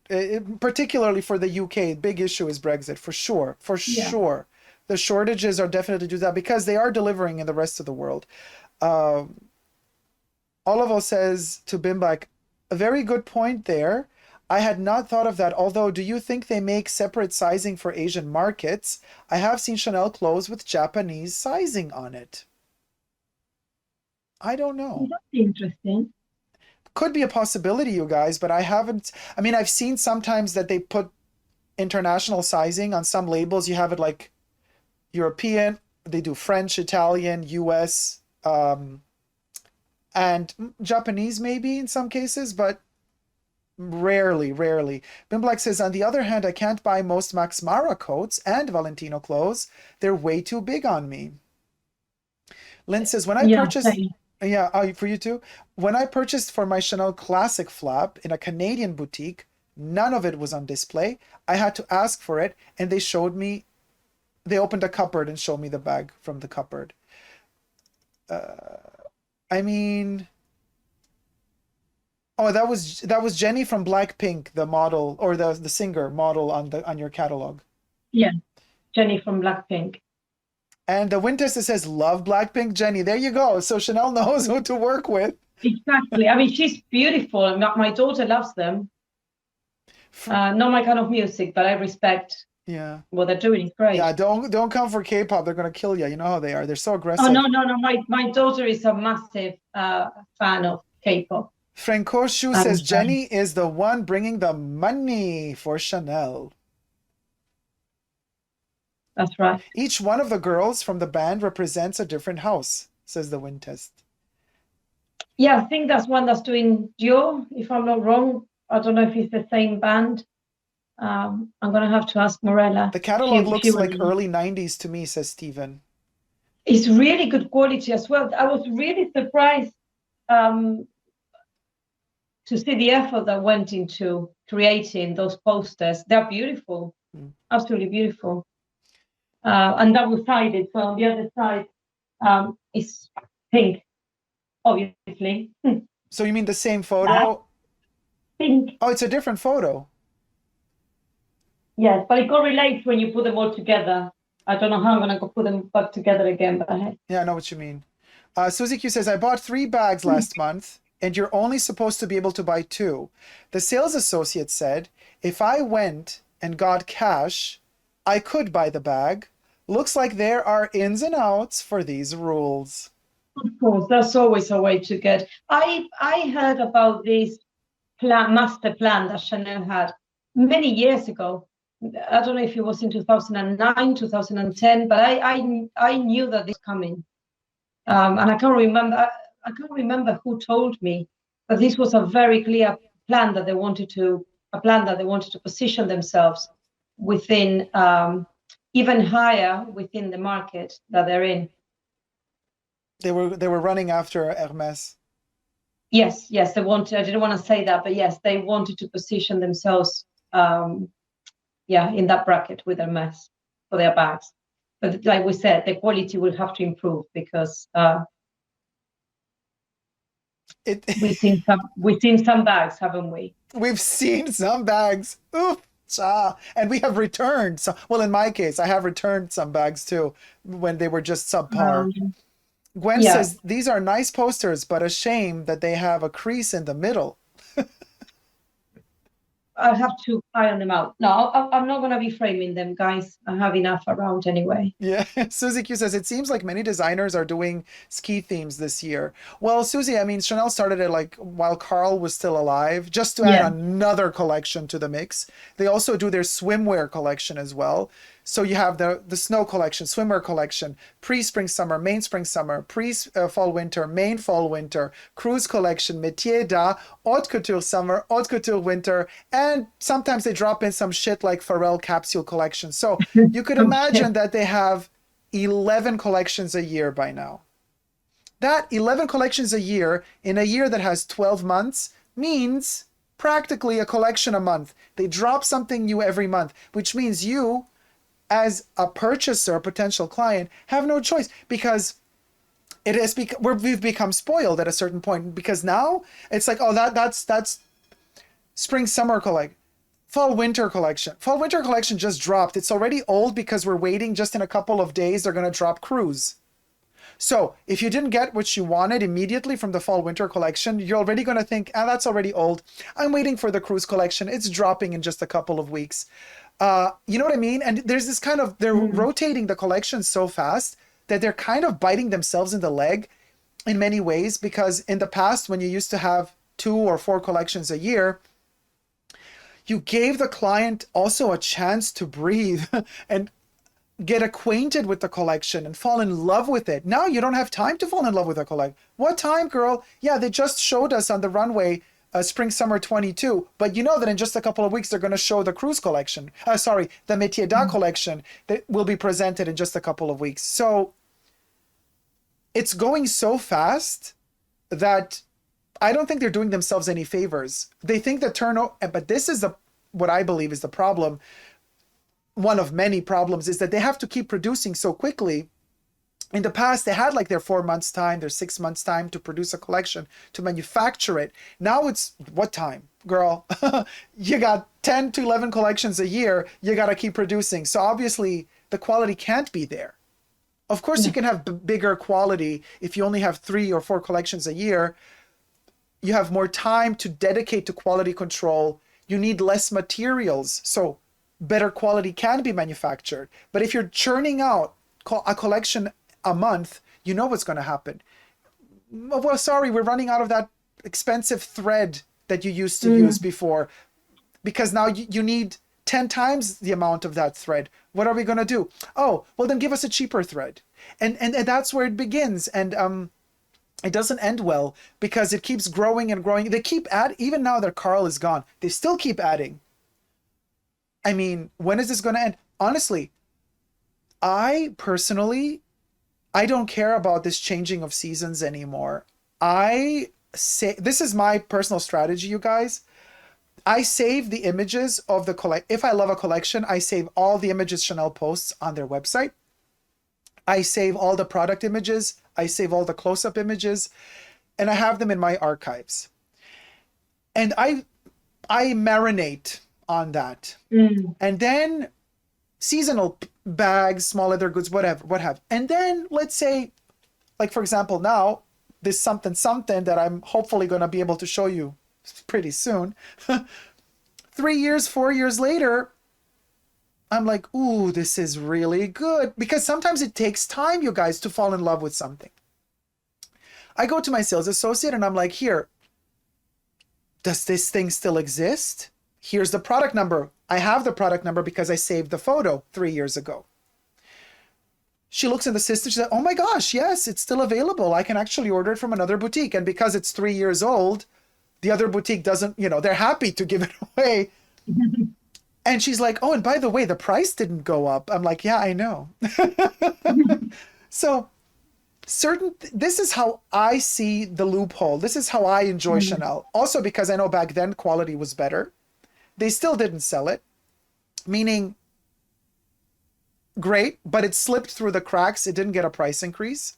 [SPEAKER 1] particularly for the UK. Big issue is Brexit, for sure, sure. The shortages are definitely due to that because they are delivering in the rest of the world. Oliver says to Bimbak, a very good point there. I had not thought of that, although do you think they make separate sizing for Asian markets? I have seen Chanel clothes with Japanese sizing on it. I don't know.
[SPEAKER 2] That's interesting.
[SPEAKER 1] Could be a possibility, you guys, but I haven't. I mean, I've seen sometimes that they put international sizing on some labels. You have it like European, they do French, Italian, US, and Japanese maybe in some cases, but rarely. Bimblack says, on the other hand, I can't buy most Max Mara coats and Valentino clothes. They're way too big on me. Lynn says, when I purchased...
[SPEAKER 2] Same.
[SPEAKER 1] Yeah, for you too? When I purchased for my Chanel Classic flap in a Canadian boutique, none of it was on display. I had to ask for it, and they opened a cupboard and showed me the bag from the cupboard. I mean... Oh, that was Jenny from Blackpink, the model, or the singer model on your catalog.
[SPEAKER 2] Yeah, Jenny from Blackpink.
[SPEAKER 1] And the Winchester says, love Blackpink, Jenny. There you go. So Chanel knows who to work with.
[SPEAKER 2] Exactly. I mean, she's beautiful. My daughter loves them. Not my kind of music, but I respect what they're doing. It's great.
[SPEAKER 1] Yeah, don't come for K-pop. They're going to kill you. You know how they are. They're so aggressive.
[SPEAKER 2] Oh, no. My daughter is a massive fan of K-pop.
[SPEAKER 1] Franco Shu says, Jenny is the one bringing the money for Chanel.
[SPEAKER 2] That's right.
[SPEAKER 1] Each one of the girls from the band represents a different house, says the wind test.
[SPEAKER 2] Yeah, I think that's one that's doing Dior, if I'm not wrong. I don't know if it's the same band. I'm going to have to ask Morella.
[SPEAKER 1] The catalog looks like early 90s to me, says Steven.
[SPEAKER 2] It's really good quality as well. I was really surprised to see the effort that went into creating those posters. They're beautiful, absolutely beautiful. And double-sided. So on the other side is pink, obviously.
[SPEAKER 1] So you mean the same photo?
[SPEAKER 2] Pink.
[SPEAKER 1] Oh, it's a different photo.
[SPEAKER 2] Yes, but it correlates when you put them all together. I don't know how I'm going to go put them back together again, but
[SPEAKER 1] yeah, I know what you mean. Susie Q says, I bought 3 bags last month, and you're only supposed to be able to buy 2. The sales associate said, if I went and got cash, I could buy the bag. Looks like there are ins and outs for these rules.
[SPEAKER 2] Of course, that's always a way to get. I heard about this master plan that Chanel had many years ago. I don't know if it was in 2009, 2010, but I knew that this was coming. And I can't remember who told me, but this was a very clear plan that they wanted to position themselves within, even higher within the market that they're in.
[SPEAKER 1] They were running after Hermes.
[SPEAKER 2] Yes, they wanted. I didn't want to say that, but yes, they wanted to position themselves, in that bracket with Hermes for their bags. But like we said, the quality will have to improve because we've seen some bags, haven't we?
[SPEAKER 1] We've seen some bags. Oof. And we have returned some. Well, in my case, I have returned some bags too when they were just subpar. Gwen says, these are nice posters, but a shame that they have a crease in the middle.
[SPEAKER 2] I'll have to iron them out. No, I'm not going to be framing them, guys. I have enough around anyway.
[SPEAKER 1] Yeah, Susie Q says, it seems like many designers are doing ski themes this year. Well, Susie, I mean, Chanel started it like while Carl was still alive, just to add another collection to the mix. They also do their swimwear collection as well. So you have the snow collection, swimwear collection, pre-spring summer, main spring summer, pre-fall winter, main fall winter, cruise collection, métier d'art, haute couture summer, haute couture winter, and sometimes they drop in some shit like Pharrell capsule collection. So you could imagine that they have 11 collections a year by now. That 11 collections a year in a year that has 12 months means practically a collection a month. They drop something new every month, which means you, as a purchaser, potential client, have no choice, because we've become spoiled at a certain point, because now it's like, oh, that's spring summer collection, fall winter collection just dropped. It's already old because we're waiting. Just in a couple of days they're going to drop cruise. So if you didn't get what you wanted immediately from the fall winter collection, you're already going to think, that's already old. I'm waiting for the cruise collection. It's dropping in just a couple of weeks. You know what I mean? And there's this kind of, they're rotating the collections so fast that they're kind of biting themselves in the leg in many ways, because in the past, when you used to have 2 or 4 collections a year, you gave the client also a chance to breathe and get acquainted with the collection and fall in love with it. Now you don't have time to fall in love with a collection. What time, girl? Yeah, they just showed us on the runway spring summer 22, but you know that in just a couple of weeks they're going to show the cruise collection, the métier d'art collection that will be presented in just a couple of weeks. So it's going so fast that I don't think they're doing themselves any favors. They think that turnover, but this is what I believe is the problem. One of many problems is that they have to keep producing so quickly. In the past, they had like their 4 months time, their 6 months time to produce a collection, to manufacture it. Now it's what time, girl? You got 10 to 11 collections a year. You got to keep producing. So obviously the quality can't be there. Of course, you can have bigger quality if you only have 3 or 4 collections a year. You have more time to dedicate to quality control. You need less materials. So better quality can be manufactured. But if you're churning out a collection a month, you know what's going to happen. Well, sorry, we're running out of that expensive thread that you used to use before, because now you need 10 times the amount of that thread. What are we going to do? Oh, well, then give us a cheaper thread. And that's where it begins. And it doesn't end well, because it keeps growing and growing. They keep adding, even now that Carl is gone, they still keep adding. I mean, when is this going to end? Honestly, I personally, I don't care about this changing of seasons anymore. I say, this is my personal strategy, you guys. I save the images of the if I love a collection, I save all the images Chanel posts on their website. I save all the product images. I save all the close-up images, and I have them in my archives. And I marinate on that. And then seasonal bags, small leather goods, whatever. And then let's say, like, for example, now this something that I'm hopefully going to be able to show you pretty soon. 3 years, 4 years later, I'm like, ooh, this is really good. Because sometimes it takes time, you guys, to fall in love with something. I go to my sales associate and I'm like, here, does this thing still exist? Here's the product number. I have the product number because I saved the photo 3 years ago. She looks in the system. She said, oh my gosh, yes, it's still available. I can actually order it from another boutique. And because it's 3 years old, the other boutique doesn't, they're happy to give it away. And she's like, oh, and by the way, the price didn't go up. I'm like, yeah, I know. So this is how I see the loophole. This is how I enjoy Chanel. Also because I know back then quality was better. They still didn't sell it, meaning great, but it slipped through the cracks. It didn't get a price increase.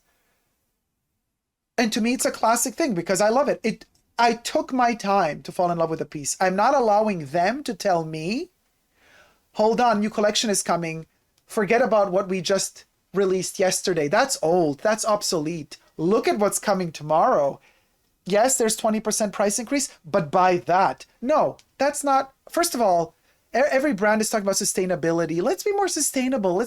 [SPEAKER 1] And to me, it's a classic thing because I love it. I took my time to fall in love with a piece. I'm not allowing them to tell me, hold on, new collection is coming. Forget about what we just released yesterday. That's old. That's obsolete. Look at what's coming tomorrow. Yes, there's 20% price increase, but buy that. No, that's not. First of all, every brand is talking about sustainability. Let's be more sustainable.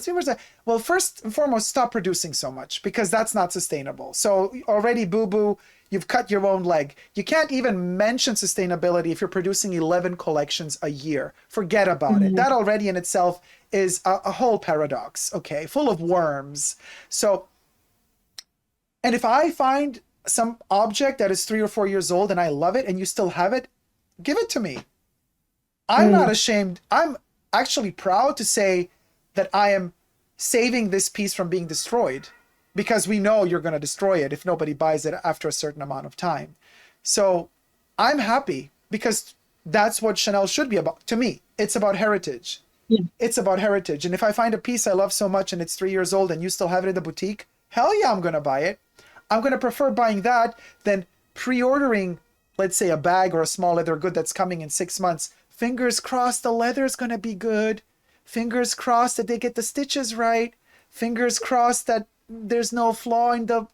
[SPEAKER 1] Well, first and foremost, stop producing so much because that's not sustainable. So already, boo-boo, you've cut your own leg. You can't even mention sustainability if you're producing 11 collections a year. Forget about it. That already in itself is a whole paradox, okay, full of worms. So, and if I find some object that is 3 or 4 years old and I love it and you still have it, give it to me. I'm not ashamed. I'm actually proud to say that I am saving this piece from being destroyed, because we know you're going to destroy it if nobody buys it after a certain amount of time. So I'm happy, because that's what Chanel should be about. To me, it's about heritage.
[SPEAKER 2] Yeah.
[SPEAKER 1] It's about heritage. And if I find a piece I love so much and it's 3 years old and you still have it in the boutique, hell yeah, I'm going to buy it. I'm going to prefer buying that than pre-ordering, let's say, a bag or a small leather good that's coming in 6 months. Fingers crossed the leather's going to be good. Fingers crossed that they get the stitches right. Fingers crossed that there's no flaw in the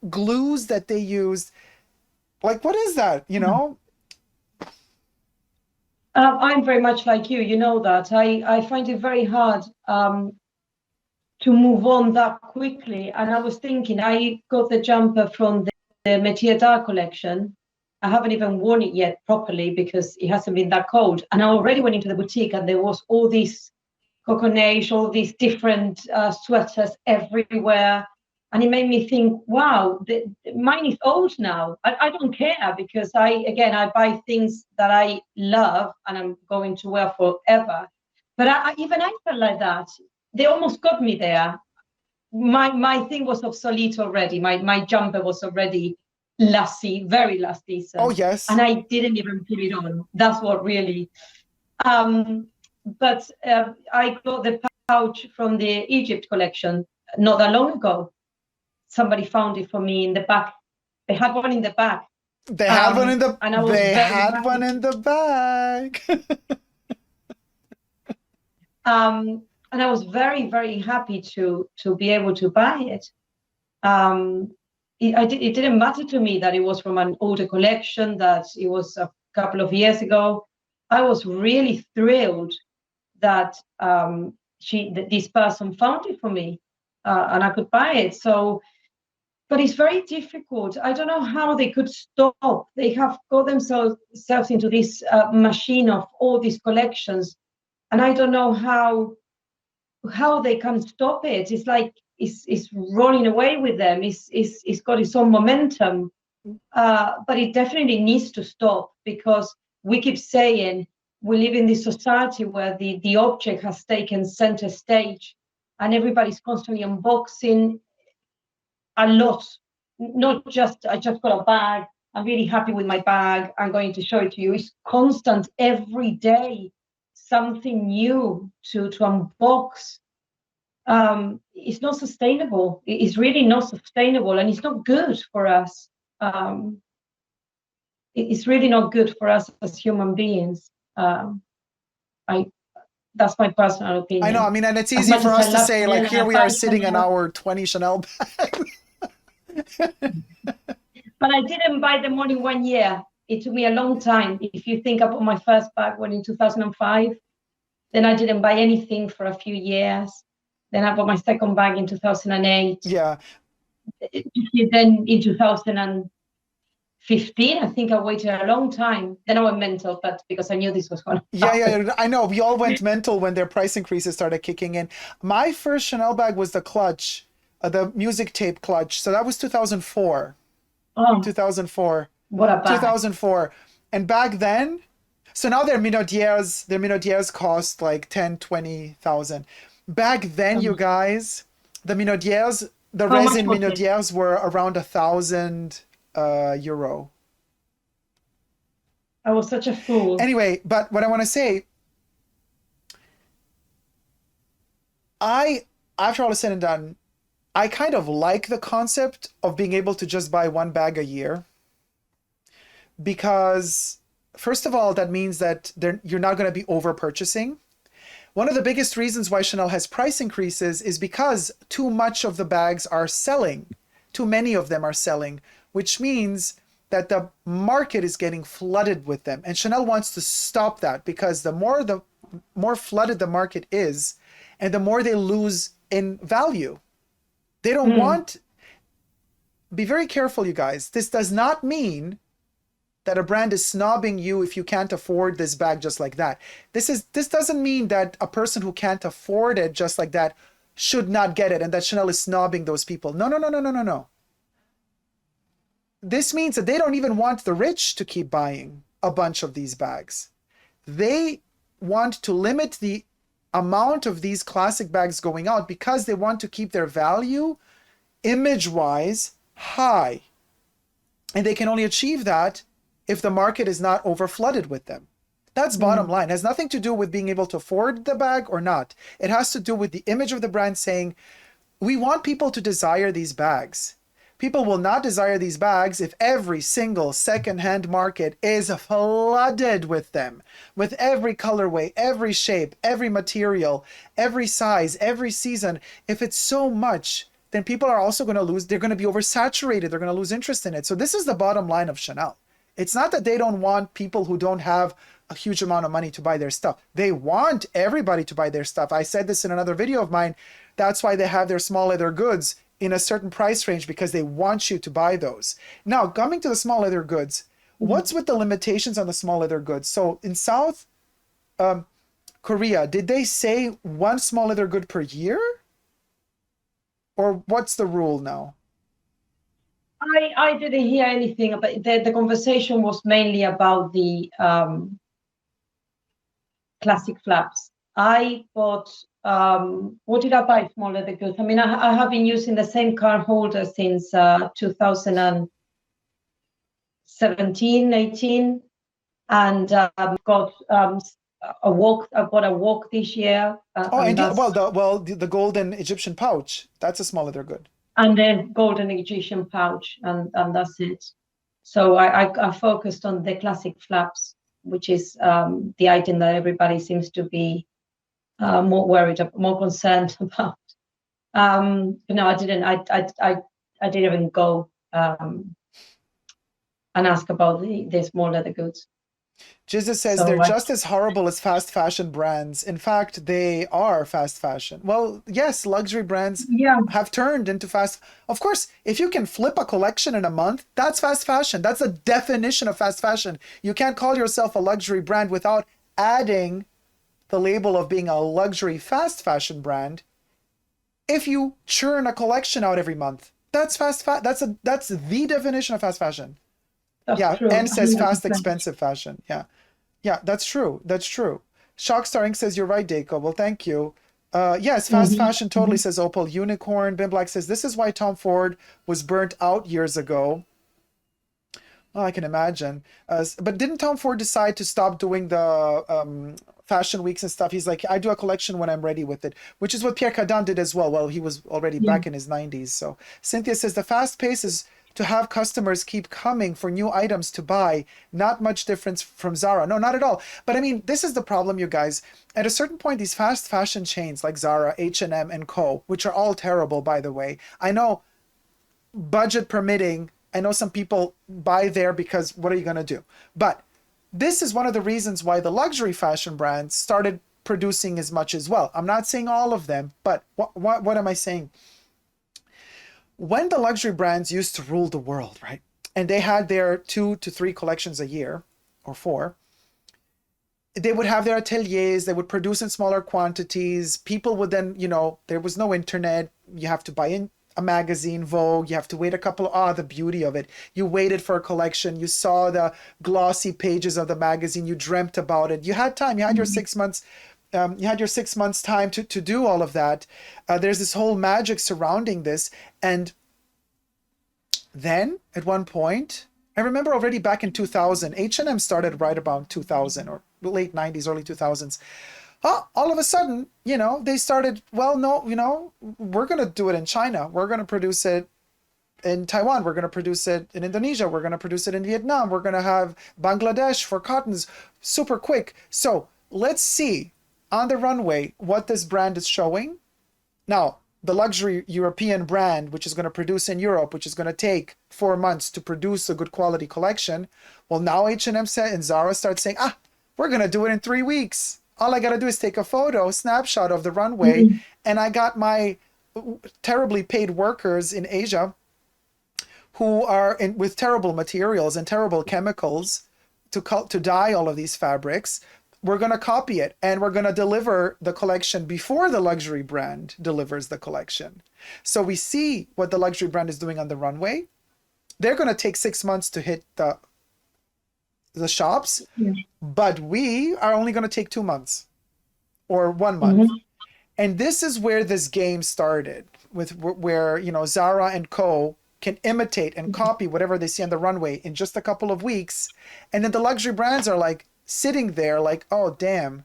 [SPEAKER 1] glues that they used. Like, what is that, you know?
[SPEAKER 2] I'm very much like you, you know that. I find it very hard to move on that quickly. And I was thinking, I got the jumper from the Métier d'Art collection. I haven't even worn it yet properly because it hasn't been that cold. And I already went into the boutique and there was all these coco neige, all these different sweaters everywhere. And it made me think, wow, mine is old now. I don't care, because I buy things that I love and I'm going to wear forever. But even I felt like that. They almost got me there. My thing was obsolete already. My jumper was already lasty, very last season.
[SPEAKER 1] Oh, yes.
[SPEAKER 2] And I didn't even put it on. That's what really. But I got the pouch from the Egypt collection not that long ago. Somebody found it for me in the back. They had one in the back.
[SPEAKER 1] They had one in the.
[SPEAKER 2] And I was
[SPEAKER 1] they
[SPEAKER 2] very
[SPEAKER 1] had
[SPEAKER 2] happy.
[SPEAKER 1] one in the bag.
[SPEAKER 2] And I was very, very happy to be able to buy it. It didn't matter to me that it was from an older collection, that it was a couple of years ago. I was really thrilled that this person found it for me, and I could buy it. So, but it's very difficult. I don't know how they could stop. They have got themselves into this machine of all these collections, and I don't know how they can stop it. It's like it's rolling away with them. It's got its own momentum, but it definitely needs to stop, because we keep saying we live in this society where the object has taken center stage, and everybody's constantly unboxing a lot. Not just, I just got a bag, I'm really happy with my bag, I'm going to show it to you. It's constant, every day, something new to unbox. It's not sustainable. It's really not sustainable, and it's not good for us. It's really not good for us as human beings. That's my personal opinion.
[SPEAKER 1] I know. I mean, and it's easy for us to say, like, here we are sitting in our 20 Chanel bag.
[SPEAKER 2] But I didn't buy them all in 1 year. It took me a long time. If you think about my first bag when in 2005, then I didn't buy anything for a few years. Then I bought my second bag in 2008.
[SPEAKER 1] Yeah.
[SPEAKER 2] Then in 2015, I think I waited a long time. Then I went mental, but because I knew this was going to happen.
[SPEAKER 1] Yeah, I know. We all went mental when their price increases started kicking in. My first Chanel bag was the clutch, the music tape clutch. So that was 2004.
[SPEAKER 2] Oh,
[SPEAKER 1] 2004.
[SPEAKER 2] what a bag.
[SPEAKER 1] 2004. And back then, so now their Minaudières cost like 10, 20,000. Back then, you guys, the Minaudières, the resin Minaudières were around 1,000 euro.
[SPEAKER 2] I was such a fool.
[SPEAKER 1] Anyway, but what I want to say, after all is said and done, I kind of like the concept of being able to just buy one bag a year, because first of all, that means that you're not going to be over purchasing. One of the biggest reasons why Chanel has price increases is because too much of the bags are selling. Too many of them are selling, which means that the market is getting flooded with them. And Chanel wants to stop that, because the more flooded the market is, and the more they lose in value. They don't want. Be very careful, you guys. This does not mean that a brand is snobbing you if you can't afford this bag just like that. This doesn't mean that a person who can't afford it just like that should not get it and that Chanel is snobbing those people. No, no, no, no, no, no, no. This means that they don't even want the rich to keep buying a bunch of these bags. They want to limit the amount of these classic bags going out because they want to keep their value image-wise high. And they can only achieve that if the market is not over-flooded with them. That's bottom line. It has nothing to do with being able to afford the bag or not. It has to do with the image of the brand saying, we want people to desire these bags. People will not desire these bags if every single secondhand market is flooded with them, with every colorway, every shape, every material, every size, every season. If it's so much, then people are also going to lose, they're going to be oversaturated, they're going to lose interest in it. So this is the bottom line of Chanel. It's not that they don't want people who don't have a huge amount of money to buy their stuff. They want everybody to buy their stuff. I said this in another video of mine. That's why they have their small leather goods in a certain price range, because they want you to buy those. Now, coming to the small leather goods, what's with the limitations on the small leather goods? So in South Korea, did they say one small leather good per year? Or what's the rule now?
[SPEAKER 2] I didn't hear anything about the conversation was mainly about the classic flaps. I bought, what did I buy? Small leather goods. I mean, I have been using the same card holder since 2017, 18, and I've got a walk. I bought a walk this year.
[SPEAKER 1] The golden Egyptian pouch. That's a small leather good.
[SPEAKER 2] And the golden Egyptian pouch, and that's it. So I focused on the classic flaps, which is the item that everybody seems to be more worried, more concerned about. No, I didn't. I didn't even go and ask about the small leather goods.
[SPEAKER 1] Jesus says they're just as horrible as fast fashion brands. In fact, they are fast fashion. Well, yes, luxury brands have turned into fast. Of course, if you can flip a collection in a month, that's fast fashion. That's the definition of fast fashion. You can't call yourself a luxury brand without adding the label of being a luxury fast fashion brand. If you churn a collection out every month, that's that's the definition of fast fashion. That's true. And says fast, expensive fashion. Yeah, that's true. That's true. Shockstar Inc. says, you're right, Dacob. Well, thank you. Yes, fast fashion totally, says Opal. Unicorn. Bim Black says, this is why Tom Ford was burnt out years ago. Well, I can imagine. But didn't Tom Ford decide to stop doing the fashion weeks and stuff? He's like, I do a collection when I'm ready with it, which is what Pierre Cardin did as well. Well, he was already back in his 90s. So Cynthia says, the fast pace is to have customers keep coming for new items to buy. Not much difference from Zara. No, not at all. But I mean, this is the problem, you guys. At a certain point, these fast fashion chains like Zara, H&M, and Co., which are all terrible, by the way. I know, budget permitting, I know some people buy there because what are you going to do? But this is one of the reasons why the luxury fashion brands started producing as much as well. I'm not saying all of them, but what am I saying? When the luxury brands used to rule the world, right? And they had their 2 to 3 collections a year, or 4, they would have their ateliers, they would produce in smaller quantities. People would then, there was no internet. You have to buy in a magazine, Vogue, you have to wait a couple, the beauty of it. You waited for a collection, you saw the glossy pages of the magazine, you dreamt about it. You had time, you had your 6 months. You had your 6 months time to do all of that. There's this whole magic surrounding this. And then at one point, I remember already back in 2000, H&M started right about 2000 or late 90s, early 2000s. All of a sudden, they started, well, no, we're going to do it in China. We're going to produce it in Taiwan. We're going to produce it in Indonesia. We're going to produce it in Vietnam. We're going to have Bangladesh for cottons super quick. So let's see on the runway what this brand is showing. Now, the luxury European brand, which is going to produce in Europe, which is going to take 4 months to produce a good quality collection. Well, now H&M and Zara start saying, we're going to do it in 3 weeks. All I got to do is take a snapshot of the runway, and I got my terribly paid workers in Asia who are with terrible materials and terrible chemicals to dye all of these fabrics. We're going to copy it, and we're going to deliver the collection before the luxury brand delivers the collection. So we see what the luxury brand is doing on the runway. They're going to take 6 months to hit the shops, but we are only going to take 2 months or 1 month. And this is where this game started, with where, you know, Zara and Co can imitate and copy whatever they see on the runway in just a couple of weeks. And then the luxury brands are like sitting there like, oh, damn,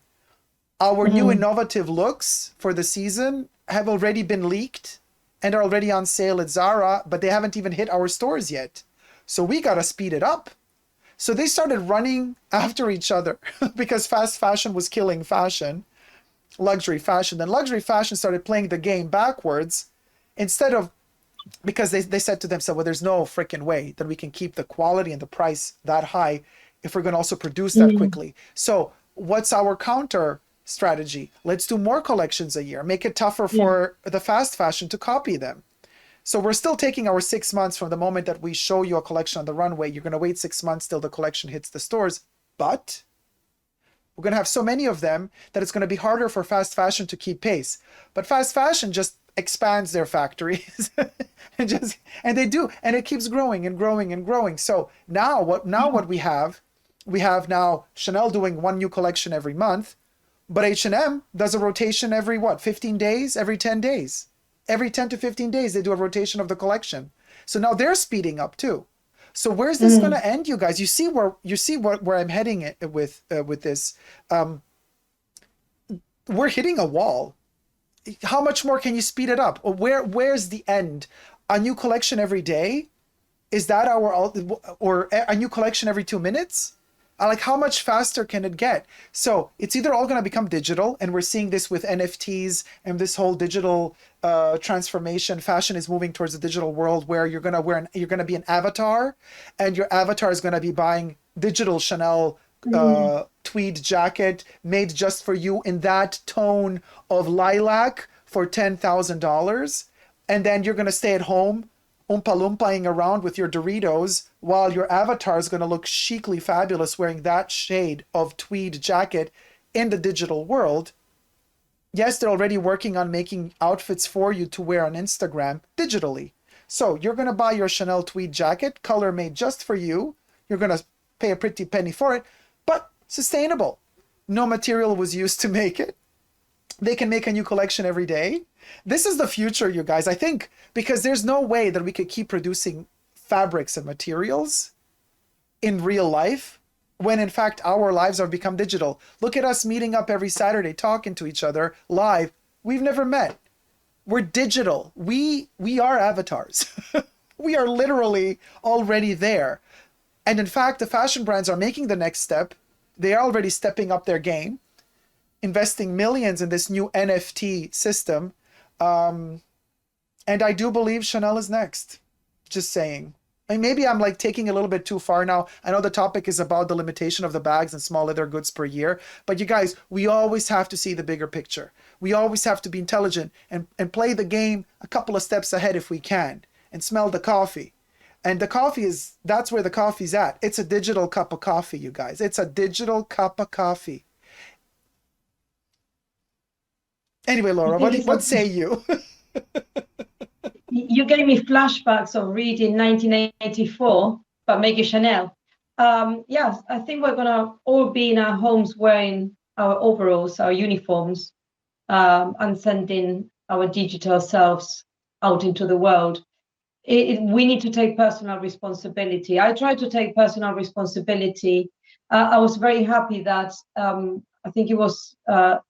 [SPEAKER 1] our new innovative looks for the season have already been leaked and are already on sale at Zara, but they haven't even hit our stores yet. So we got to speed it up. So they started running after each other because fast fashion was killing fashion, luxury fashion. Then luxury fashion started playing the game backwards instead of, because they said to themselves, well, there's no freaking way that we can keep the quality and the price that high if we're going to also produce that quickly. So what's our counter strategy? Let's do more collections a year, make it tougher for the fast fashion to copy them. So we're still taking our 6 months from the moment that we show you a collection on the runway. You're going to wait 6 months till the collection hits the stores, but we're going to have so many of them that it's going to be harder for fast fashion to keep pace. But fast fashion just expands their factories and they do, and it keeps growing and growing and growing. So now what we have now Chanel doing one new collection every month, but H&M does a rotation every 15 days, every 10 days, every 10 to 15 days they do a rotation of the collection. So now they're speeding up too. So where's this going to end, you guys? You see where I'm heading with this. We're hitting a wall. How much more can you speed it up? Where's the end? A new collection every day? Is that or a new collection every 2 minutes? Like, how much faster can it get? So it's either all going to become digital, and we're seeing this with NFTs and this whole digital transformation. Fashion is moving towards the digital world where you're going to be an avatar, and your avatar is going to be buying digital Chanel tweed jacket made just for you in that tone of lilac for $10,000. And then you're going to stay at home Oompa Loompaing around with your Doritos while your avatar is going to look chicly fabulous wearing that shade of tweed jacket in the digital world. Yes, they're already working on making outfits for you to wear on Instagram digitally. So you're going to buy your Chanel tweed jacket, color made just for you. You're going to pay a pretty penny for it, but sustainable. No material was used to make it. They can make a new collection every day. This is the future, you guys. I think because there's no way that we could keep producing fabrics and materials in real life when in fact our lives have become digital. Look at us meeting up every Saturday, talking to each other live. We've never met. We're digital. We are avatars. We are literally already there. And in fact, the fashion brands are making the next step. They are already stepping up their game, investing millions in this new NFT system. And I do believe Chanel is next. Just saying. I mean, maybe I'm like taking a little bit too far now. I know the topic is about the limitation of the bags and small leather goods per year. But you guys, we always have to see the bigger picture. We always have to be intelligent and play the game a couple of steps ahead if we can. And smell the coffee. And the coffee that's where the coffee's at. It's a digital cup of coffee, you guys. It's a digital cup of coffee. Anyway, Laura, what say you?
[SPEAKER 2] You gave me flashbacks of reading 1984, but make it Chanel. Yes, I think we're going to all be in our homes wearing our overalls, our uniforms, and sending our digital selves out into the world. We need to take personal responsibility. I try to take personal responsibility. I was very happy that I think it was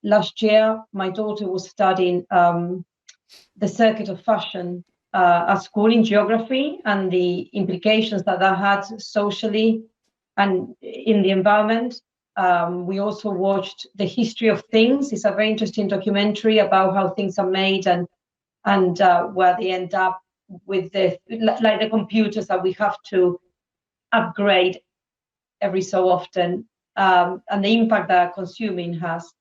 [SPEAKER 2] last year, my daughter was studying the circuit of fashion at school in geography and the implications that had socially and in the environment. We also watched The History of Things. It's a very interesting documentary about how things are made and where they end up with the computers that we have to upgrade every so often, and the impact that consuming has.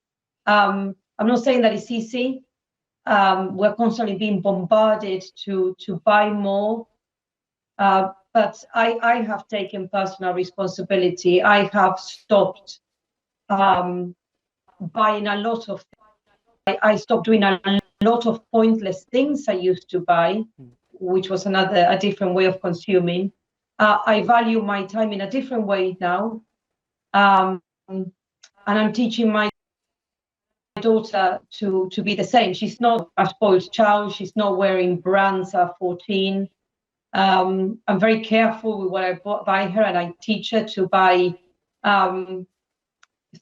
[SPEAKER 2] I'm not saying that it's easy. We're constantly being bombarded to buy more, But I have taken personal responsibility. I have stopped buying a lot of I stopped doing a lot of pointless things I used to buy, which was a different way of consuming. I value my time in a different way now. And I'm teaching my daughter to be the same. She's not a spoiled child. She's not wearing brands at 14. I'm very careful with what I buy her, and I teach her to buy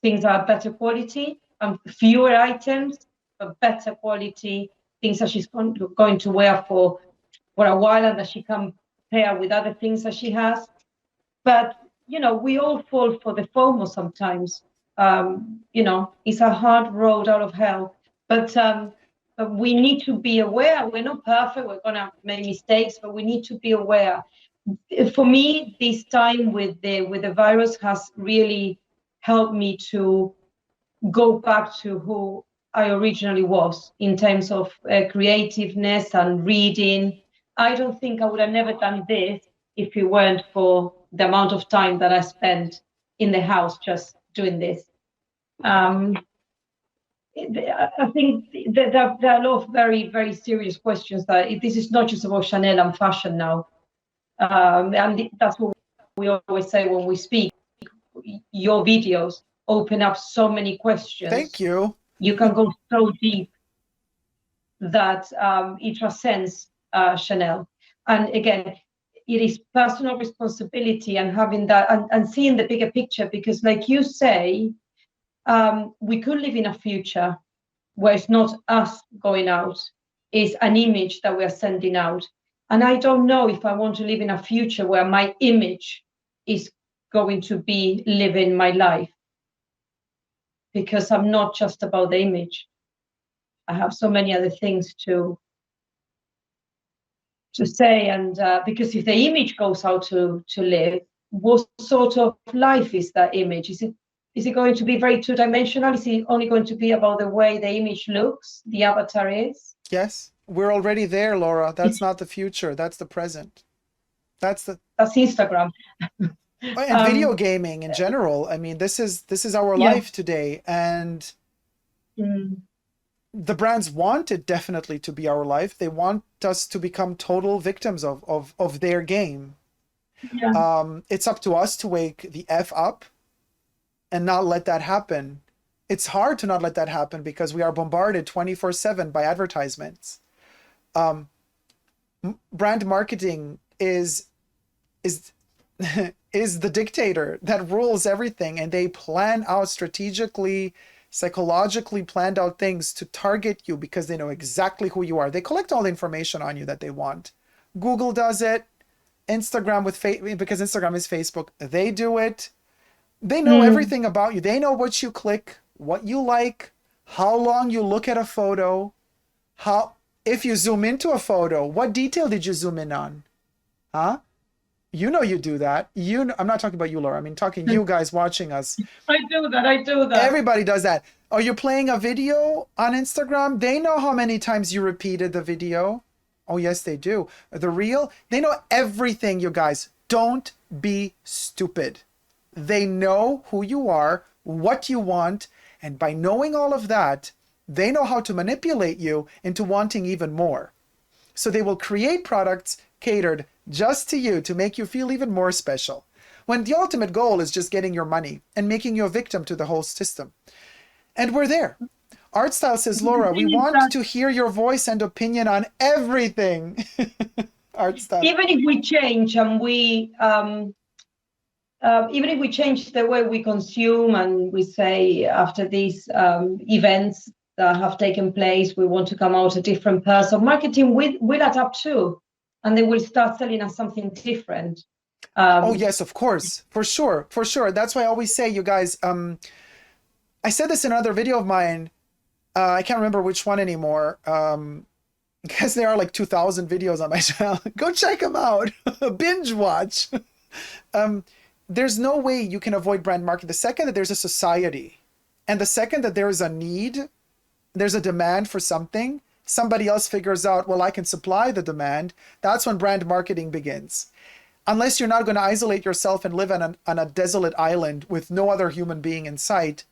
[SPEAKER 2] things that are better quality and fewer items, but better quality, things that she's going to wear for a while and that she can pair with other things that she has. But, we all fall for the FOMO sometimes. It's a hard road out of hell. But we need to be aware. We're not perfect. We're going to make mistakes, but we need to be aware. For me, this time with the virus has really helped me to go back to who I originally was in terms of creativeness and reading. I don't think I would have never done this if it weren't for the amount of time that I spent in the house just doing this. I think there are a lot of very, very serious questions that this is not just about Chanel and fashion now. And that's what we always say when we speak. Your videos open up so many questions.
[SPEAKER 1] Thank you.
[SPEAKER 2] You can go so deep that it transcends Chanel. And again, it is personal responsibility and having that and seeing the bigger picture, because like you say, we could live in a future where it's not us going out, it's an image that we're sending out. And I don't know if I want to live in a future where my image is going to be living my life, because I'm not just about the image. I have so many other things to say, and because if the image goes out to live, what sort of life is that image? Is it going to be very two-dimensional? Is it only going to be about the way the image looks, the avatar is?
[SPEAKER 1] Yes, we're already there, Laura. That's not the future. That's the present. That's
[SPEAKER 2] Instagram.
[SPEAKER 1] And video gaming in general. I mean, this is our life today, and the brands want it definitely to be our life. They want us to become total victims of their game. Yeah. It's up to us to wake the F up and not let that happen. It's hard to not let that happen because we are bombarded 24/7 by advertisements. Brand marketing is the dictator that rules everything, and they plan out strategically, psychologically planned out things to target you because they know exactly who you are. They collect all the information on you that they want. Google does it. Instagram because Instagram is Facebook, they do it. They know everything about you. They know what you click, what you like, how long you look at a photo, if you zoom into a photo, what detail did you zoom in on? Huh? You do that. I'm not talking about you, Laura. I mean, talking you guys watching us.
[SPEAKER 2] I do that.
[SPEAKER 1] Everybody does that. Oh, you're playing a video on Instagram? They know how many times you repeated the video. Oh, yes, they do. The reel, they know everything, you guys. Don't be stupid. They know who you are, what you want, and by knowing all of that, they know how to manipulate you into wanting even more. So they will create products catered just to you to make you feel even more special, when the ultimate goal is just getting your money and making you a victim to the whole system. And we're there. Artstyle says, Laura, we want to hear your voice and opinion on everything. Artstyle.
[SPEAKER 2] Even if we change and even if we change the way we consume and we say after these events that have taken place, we want to come out a different person, marketing will adapt too. And they will start selling us something different.
[SPEAKER 1] Oh, yes, of course. For sure. That's why I always say, you guys, I said this in another video of mine. I can't remember which one anymore. Because there are like 2,000 videos on my channel. Go check them out. Binge watch. There's no way you can avoid brand marketing. The second that there's a society and the second that there is a need, there's a demand for something, somebody else figures out, well, I can supply the demand. That's when brand marketing begins. Unless you're not going to isolate yourself and live on a desolate island with no other human being in sight,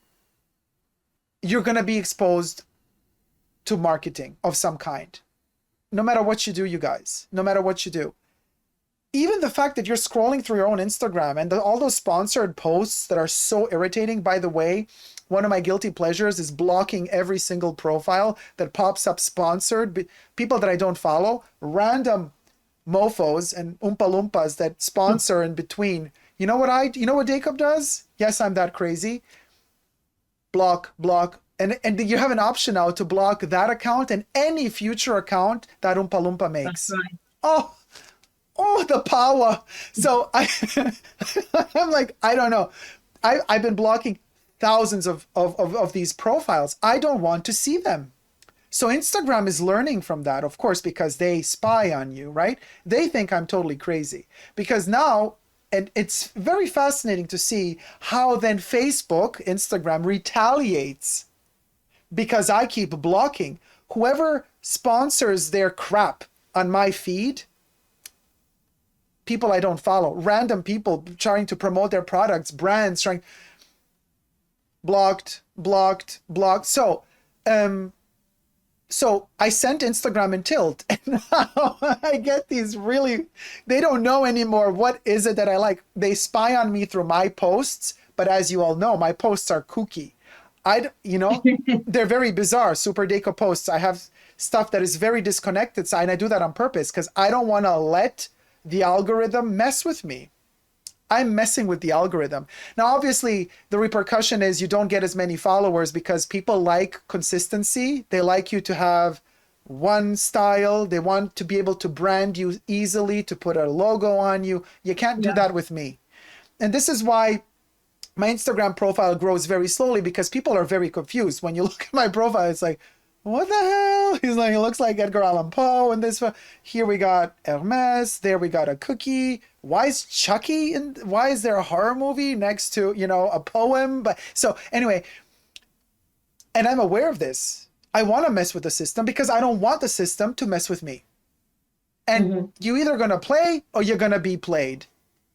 [SPEAKER 1] you're going to be exposed to marketing of some kind. No matter what you do, you guys, no matter what you do. Even the fact that you're scrolling through your own Instagram and all those sponsored posts that are so irritating. By the way, one of my guilty pleasures is blocking every single profile that pops up sponsored, people that I don't follow, random mofos and Oompa Loompas that sponsor in between. You know what Dacob does? Yes, I'm that crazy. Block. And you have an option now to block that account and any future account that Oompa Loompa makes.
[SPEAKER 2] That's right.
[SPEAKER 1] Oh, the power. So I'm like, I don't know. I've been blocking thousands of these profiles. I don't want to see them. So Instagram is learning from that, of course, because they spy on you, right? They think I'm totally crazy because now, and it's very fascinating to see how then Facebook, Instagram retaliates because I keep blocking whoever sponsors their crap on my feed. People I don't follow, random people trying to promote their products, brands trying, blocked. So I sent Instagram in tilt, and now I get these really, they don't know anymore what is it that I like. They spy on me through my posts, but as you all know, my posts are kooky. They're very bizarre, superdacob posts. I have stuff that is very disconnected, and I do that on purpose because I don't want to let the algorithm mess with me. I'm messing with the algorithm. Now, obviously, the repercussion is you don't get as many followers because people like consistency. They like you to have one style. They want to be able to brand you easily, to put a logo on you. You can't do that with me. And this is why my Instagram profile grows very slowly because people are very confused. When you look at my profile, it's like, what the hell? He's like, it looks like Edgar Allan Poe. And this, here we got Hermes. There we got a cookie. Why is Chucky? And why is there a horror movie next to, a poem? But so anyway, and I'm aware of this. I want to mess with the system because I don't want the system to mess with me. And you either going to play or you're going to be played.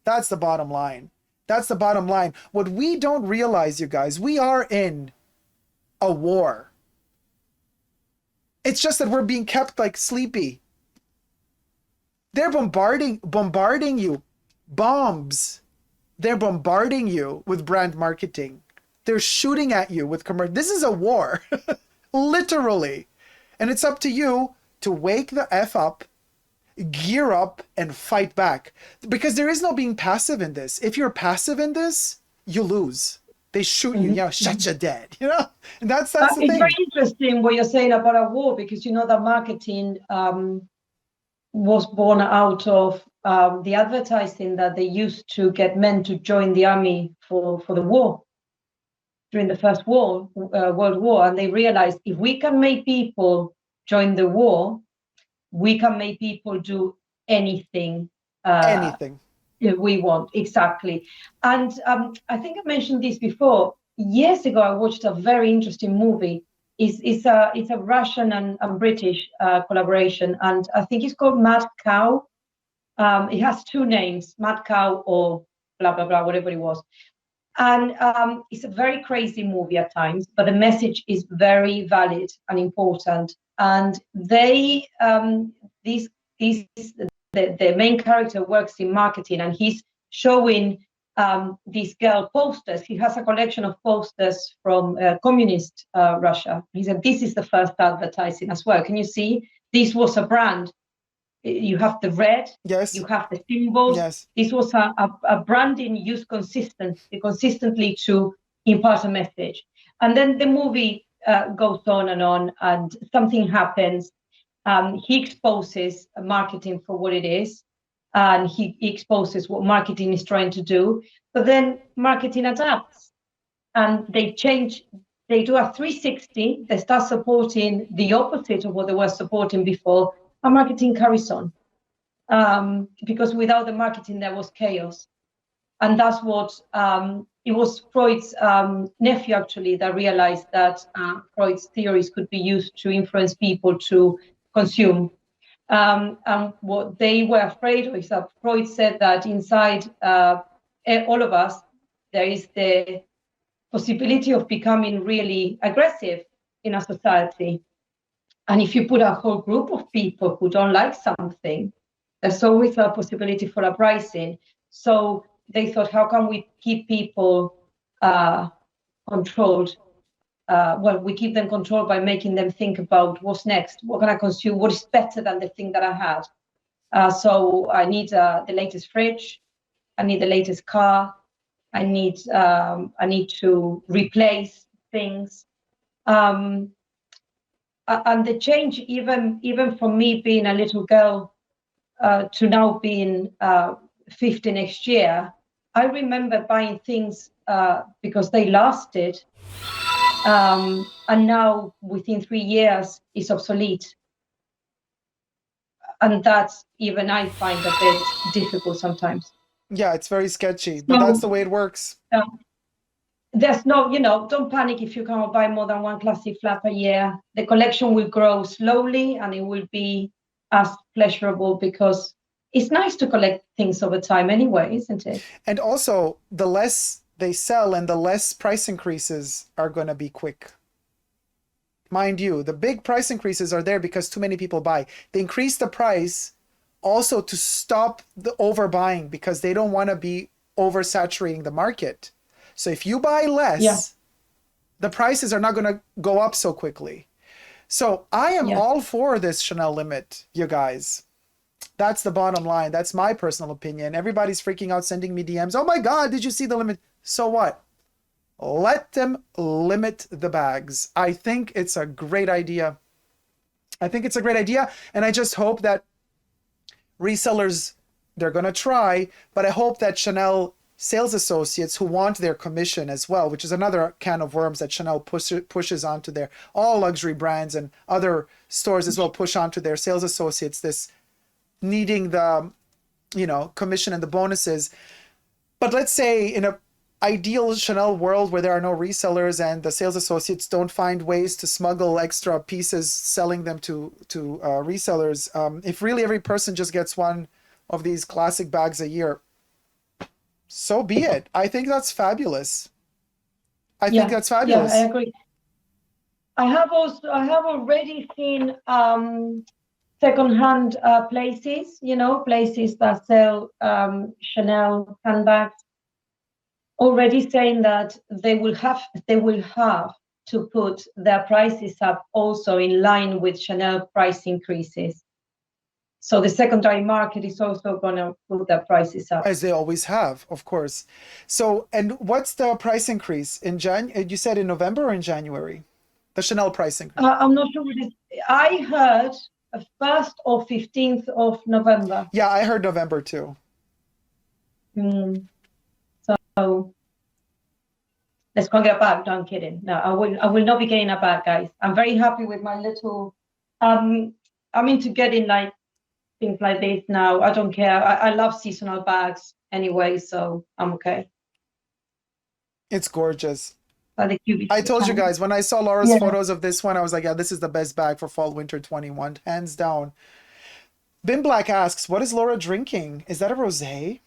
[SPEAKER 1] That's the bottom line. That's the bottom line. What we don't realize, you guys, we are in a war. It's just that we're being kept like sleepy. They're bombarding you. Bombs. They're bombarding you with brand marketing. They're shooting at you with commercial. This is a war. Literally. And it's up to you to wake the F up, gear up, and fight back. Because there is no being passive in this. If you're passive in this, you lose. They shoot you, shut you dead, And that's the thing.
[SPEAKER 2] It's very interesting what you're saying about a war, because that marketing was born out of the advertising that they used to get men to join the army for the war during the First World War. And they realized if we can make people join the war, we can make people do anything. We want, exactly. And I think I mentioned this before. Years ago, I watched a very interesting movie. It's a Russian and British collaboration, and I think it's called Mad Cow. It has two names, Mad Cow or blah, blah, blah, whatever it was. And it's a very crazy movie at times, but the message is very valid and important. And they, the main character works in marketing, and he's showing this girl posters. He has a collection of posters from communist Russia. He said, this is the first advertising as well. Can you see? This was a brand. You have the red,
[SPEAKER 1] yes.
[SPEAKER 2] You have the symbols.
[SPEAKER 1] Yes.
[SPEAKER 2] This was a branding used consistently to impart a message. And then the movie goes on, and something happens. He exposes marketing for what it is, and he exposes what marketing is trying to do. But then marketing adapts, and they change. They do a 360. They start supporting the opposite of what they were supporting before, and marketing carries on. Because without the marketing, there was chaos. And that's what it was Freud's nephew actually that realized that Freud's theories could be used to influence people to consume. And what they were afraid of is that Freud said that inside all of us, there is the possibility of becoming really aggressive in a society. And if you put a whole group of people who don't like something, there's always a possibility for uprising. So they thought, how can we keep people controlled? Well, we keep them controlled by making them think about what's next, what can I consume, what is better than the thing that I had. So I need the latest fridge, I need the latest car, I need to replace things. And the change, even from me being a little girl to now being 50 next year, I remember buying things because they lasted. And now within 3 years it's obsolete. And that's even I find a bit difficult sometimes.
[SPEAKER 1] Yeah, it's very sketchy, but that's the way it works.
[SPEAKER 2] There's no, don't panic if you cannot buy more than one classic flat a year. The collection will grow slowly and it will be as pleasurable because it's nice to collect things over time anyway, isn't it?
[SPEAKER 1] And also, the less they sell and the less price increases are going to be quick. Mind you, the big price increases are there because too many people buy. They increase the price also to stop the overbuying because they don't want to be oversaturating the market. So if you buy less, the prices are not going to go up so quickly. So I am all for this Chanel limit, you guys. That's the bottom line. That's my personal opinion. Everybody's freaking out, sending me DMs. Oh my God, did you see the limit? So what? Let them limit the bags. I think it's a great idea. And I just hope that resellers, they're going to try, but I hope that Chanel sales associates who want their commission as well, which is another can of worms that Chanel pushes onto their, all luxury brands and other stores as well push onto their sales associates, this needing the, commission and the bonuses. But let's say in a ideal Chanel world where there are no resellers and the sales associates don't find ways to smuggle extra pieces, selling them to resellers, if really every person just gets one of these classic bags a year, so be it. I think that's fabulous. I think that's fabulous.
[SPEAKER 2] Yeah, I agree. I have already seen second-hand places, places that sell Chanel handbags, already saying that they will have to put their prices up also in line with Chanel price increases. So the secondary market is also going to put their prices up.
[SPEAKER 1] As they always have, of course. So, and what's the price increase in you said in November or in January? The Chanel price increase?
[SPEAKER 2] I'm not sure what it is. I heard 1st or 15th of November.
[SPEAKER 1] Yeah, I heard November too.
[SPEAKER 2] So let's go get a bag. No, I'm kidding. No, I will not be getting a bag, guys. I'm very happy with my little. I'm into getting like things like this now. I don't care. I love seasonal bags anyway, so I'm okay.
[SPEAKER 1] It's gorgeous. I told you guys, when I saw Laura's photos of this one, I was like, yeah, this is the best bag for fall winter 21, hands down. Bim Black asks, what is Laura drinking? Is that a rosé?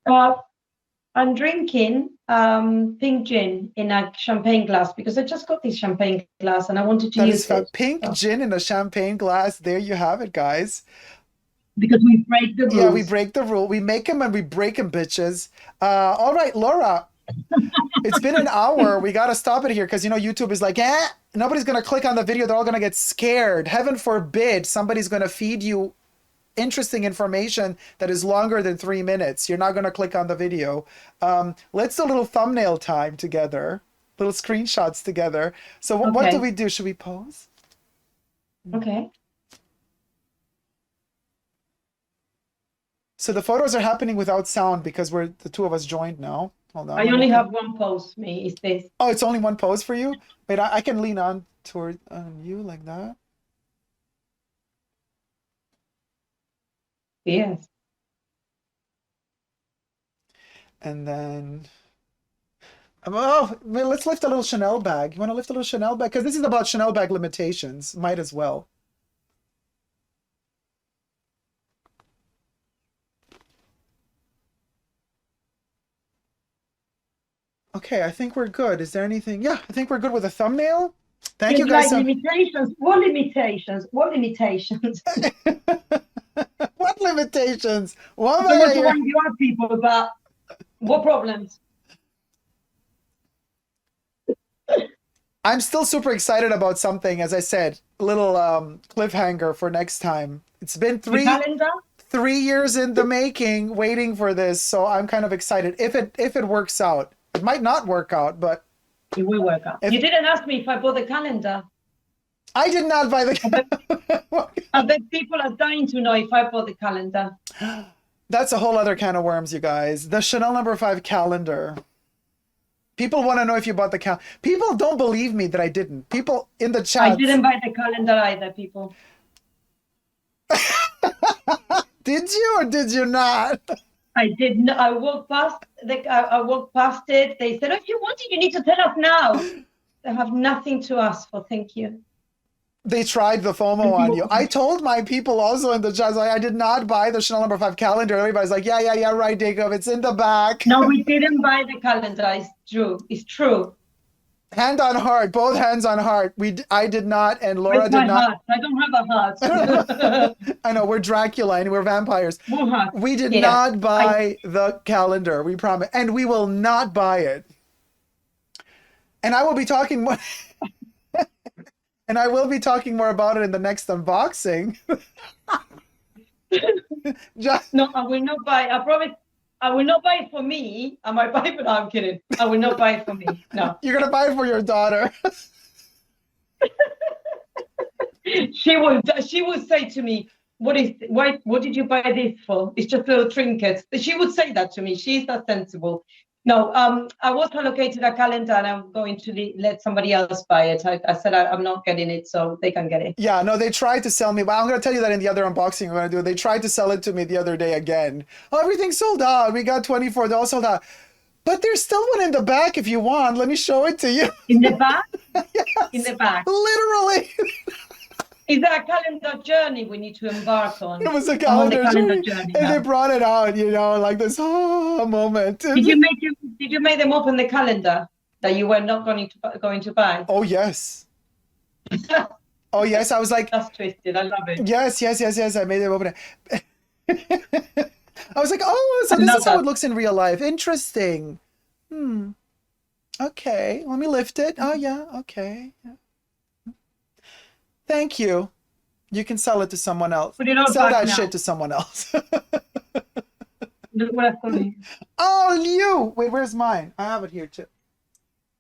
[SPEAKER 2] I'm drinking pink gin in a champagne glass because I just got this champagne glass and I wanted to use it.
[SPEAKER 1] Pink gin in a champagne glass. There you have it, guys.
[SPEAKER 2] Because we break the rules.
[SPEAKER 1] Yeah, we break the rule. We make them and we break them, bitches. All right, Laura. It's been an hour. We got to stop it here because, YouTube is like, nobody's going to click on the video. They're all going to get scared. Heaven forbid somebody's going to feed you interesting information that is longer than 3 minutes. You're not going to click on the video. Let's do a little thumbnail time together, little screenshots together. So what do we do? Should we pose?
[SPEAKER 2] Okay.
[SPEAKER 1] So the photos are happening without sound because we're the two of us joined now. Hold on.
[SPEAKER 2] I only have one pose, is this.
[SPEAKER 1] Oh, it's only one pose for you? Wait, I can lean on toward you like that.
[SPEAKER 2] Yes.
[SPEAKER 1] And then, oh, well, let's lift a little Chanel bag. You want to lift a little Chanel bag? Because this is about Chanel bag limitations. Might as well. Okay, I think we're good. Is there anything? Yeah, I think we're good with a thumbnail. Thank you guys.
[SPEAKER 2] Like limitations. What limitations? What limitations?
[SPEAKER 1] What limitations? What
[SPEAKER 2] I don't want to wind you up, people, but what problems?
[SPEAKER 1] I'm still super excited about something, as I said, a little cliffhanger for next time. It's been
[SPEAKER 2] The calendar?
[SPEAKER 1] 3 years in the making, waiting for this, so I'm kind of excited. If it works out. It might not work out, but
[SPEAKER 2] it will work out. You didn't ask me if I bought the calendar.
[SPEAKER 1] I did not buy the calendar.
[SPEAKER 2] I bet people are dying to know if I bought the calendar.
[SPEAKER 1] That's a whole other can of worms, you guys. The Chanel No. 5 calendar. People want to know if you bought the calendar. People don't believe me that I didn't. People in the chat.
[SPEAKER 2] I didn't buy the calendar either, people.
[SPEAKER 1] Did you or did you not?
[SPEAKER 2] I did not. I walked past it. They said, if you want it, you need to tell us now. They have nothing to ask for. Thank you.
[SPEAKER 1] They tried the FOMO on you. I told my people also in the chat, like, I did not buy the Chanel No. 5 calendar. Everybody's like, yeah, right, Dacob. It's in the back.
[SPEAKER 2] No, we didn't buy the calendar. It's true. It's true.
[SPEAKER 1] Hand on heart, both hands on heart. I did not, and Laura did not.
[SPEAKER 2] Heart. I don't have a heart.
[SPEAKER 1] I know, we're Dracula and we're vampires. We did not buy the calendar, we promise. And we will not buy it. And I will be talking more and I will be talking more about it in the next unboxing.
[SPEAKER 2] No, I will not buy. I promise. I will not buy it for me. I might buy it, but no, I'm kidding. I will not buy it for me. No.
[SPEAKER 1] You're gonna buy it for your daughter.
[SPEAKER 2] She would say to me, what did you buy this for? It's just little trinkets. She would say that to me. She's that sensible. No, I was allocated a calendar and I'm going to let somebody else buy it. I said I'm not getting it, so they can get it.
[SPEAKER 1] Yeah, no, they tried to sell me, but I'm going to tell you that in the other unboxing we're going to do. They tried to sell it to me the other day again. Oh, everything's sold out. We got 24. They're all sold out. But there's still one in the back if you want. Let me show it to you.
[SPEAKER 2] In the back?
[SPEAKER 1] Yes,
[SPEAKER 2] in the back.
[SPEAKER 1] Literally.
[SPEAKER 2] Is that a calendar journey we need to embark on?
[SPEAKER 1] It was a calendar journey
[SPEAKER 2] and
[SPEAKER 1] they brought it out, like this moment.
[SPEAKER 2] Did you make them open the calendar that you were not going to buy?
[SPEAKER 1] Oh yes. Oh yes, I was like,
[SPEAKER 2] that's twisted. I love it.
[SPEAKER 1] Yes. I made them open it. I was like, oh, so this is how it looks in real life. Interesting. Okay, let me lift it. Oh yeah, okay. Yeah. Thank you. You can sell it to someone else. Sell that shit to someone else. Oh, you! Wait, where's mine? I have it here too.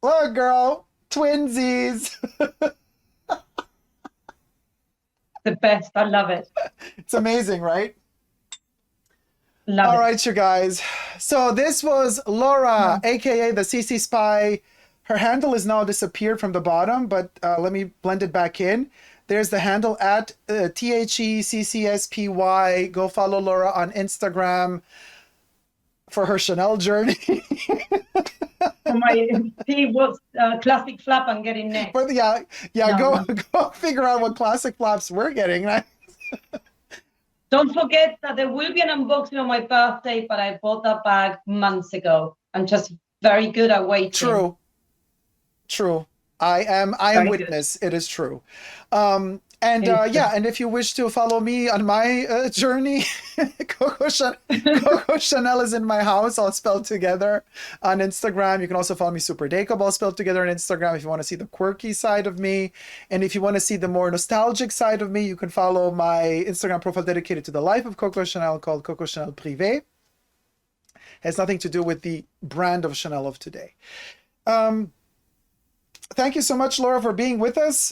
[SPEAKER 1] Look, girl. Twinsies.
[SPEAKER 2] The best. I love it.
[SPEAKER 1] It's amazing, right?
[SPEAKER 2] Love
[SPEAKER 1] All right, you guys. So this was Laura, aka the TheCCSpy. Her handle is now disappeared from the bottom, but let me blend it back in. There's the handle at TheCCSpy. Go follow Laura on Instagram for her Chanel journey.
[SPEAKER 2] See what's classic flap I'm getting next.
[SPEAKER 1] But go figure out what classic flaps we're getting. Right?
[SPEAKER 2] Don't forget that there will be an unboxing on my birthday, but I bought that bag months ago. I'm just very good at waiting.
[SPEAKER 1] True. I am witness. Good. It is true. And if you wish to follow me on my journey, Coco Chanel is in my house, all spelled together on Instagram. You can also follow me superdacob, all spelled together on Instagram if you want to see the quirky side of me. And if you want to see the more nostalgic side of me, you can follow my Instagram profile dedicated to the life of Coco Chanel called Coco Chanel Privé. Has nothing to do with the brand of Chanel of today. Thank you so much, Laura, for being with us.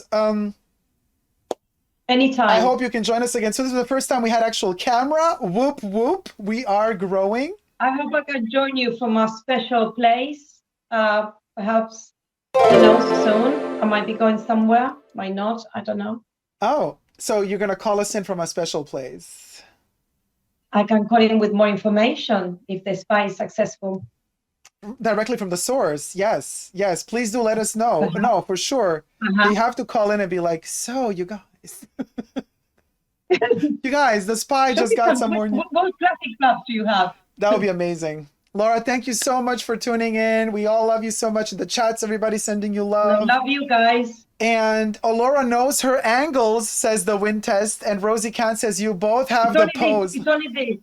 [SPEAKER 2] Anytime.
[SPEAKER 1] I hope you can join us again. So this is the first time we had actual camera. Whoop, whoop. We are growing.
[SPEAKER 2] I hope I can join you from a special place. Perhaps, soon. I might be going somewhere. Might not. I don't know.
[SPEAKER 1] Oh, so you're going to call us in from a special place.
[SPEAKER 2] I can call in with more information if the spy is successful.
[SPEAKER 1] directly from the source. Yes, yes. Please do let us know.
[SPEAKER 2] Uh-huh.
[SPEAKER 1] No, for sure.
[SPEAKER 2] Uh-huh.
[SPEAKER 1] They have to call in and be like, so you guys, you guys, the spy
[SPEAKER 2] Show
[SPEAKER 1] just
[SPEAKER 2] me
[SPEAKER 1] got
[SPEAKER 2] some.
[SPEAKER 1] some more.
[SPEAKER 2] What classic clubs do you have?
[SPEAKER 1] That would be amazing. Laura, thank you so much for tuning in. We all love you so much in the chats. Everybody sending you
[SPEAKER 2] I
[SPEAKER 1] love.
[SPEAKER 2] love you guys.
[SPEAKER 1] And Laura knows her angles, says the wind test. And Rosie Kant says you both have
[SPEAKER 2] It's
[SPEAKER 1] the
[SPEAKER 2] only
[SPEAKER 1] pose.
[SPEAKER 2] this. It's only this.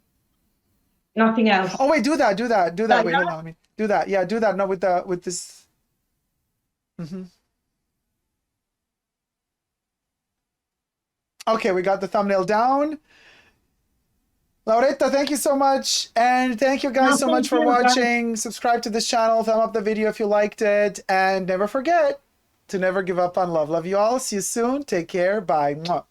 [SPEAKER 2] Nothing else.
[SPEAKER 1] Oh wait, do that.
[SPEAKER 2] Like
[SPEAKER 1] Wait, hold on. Do that. Yeah, do that. No, with this. Mhm. Okay, we got the thumbnail down. Lauretta, thank you so much. And thank you guys so much for watching. Subscribe to this channel. Thumb up the video if you liked it. And never forget to never give up on love. Love you all. See you soon. Take care. Bye. Mwah.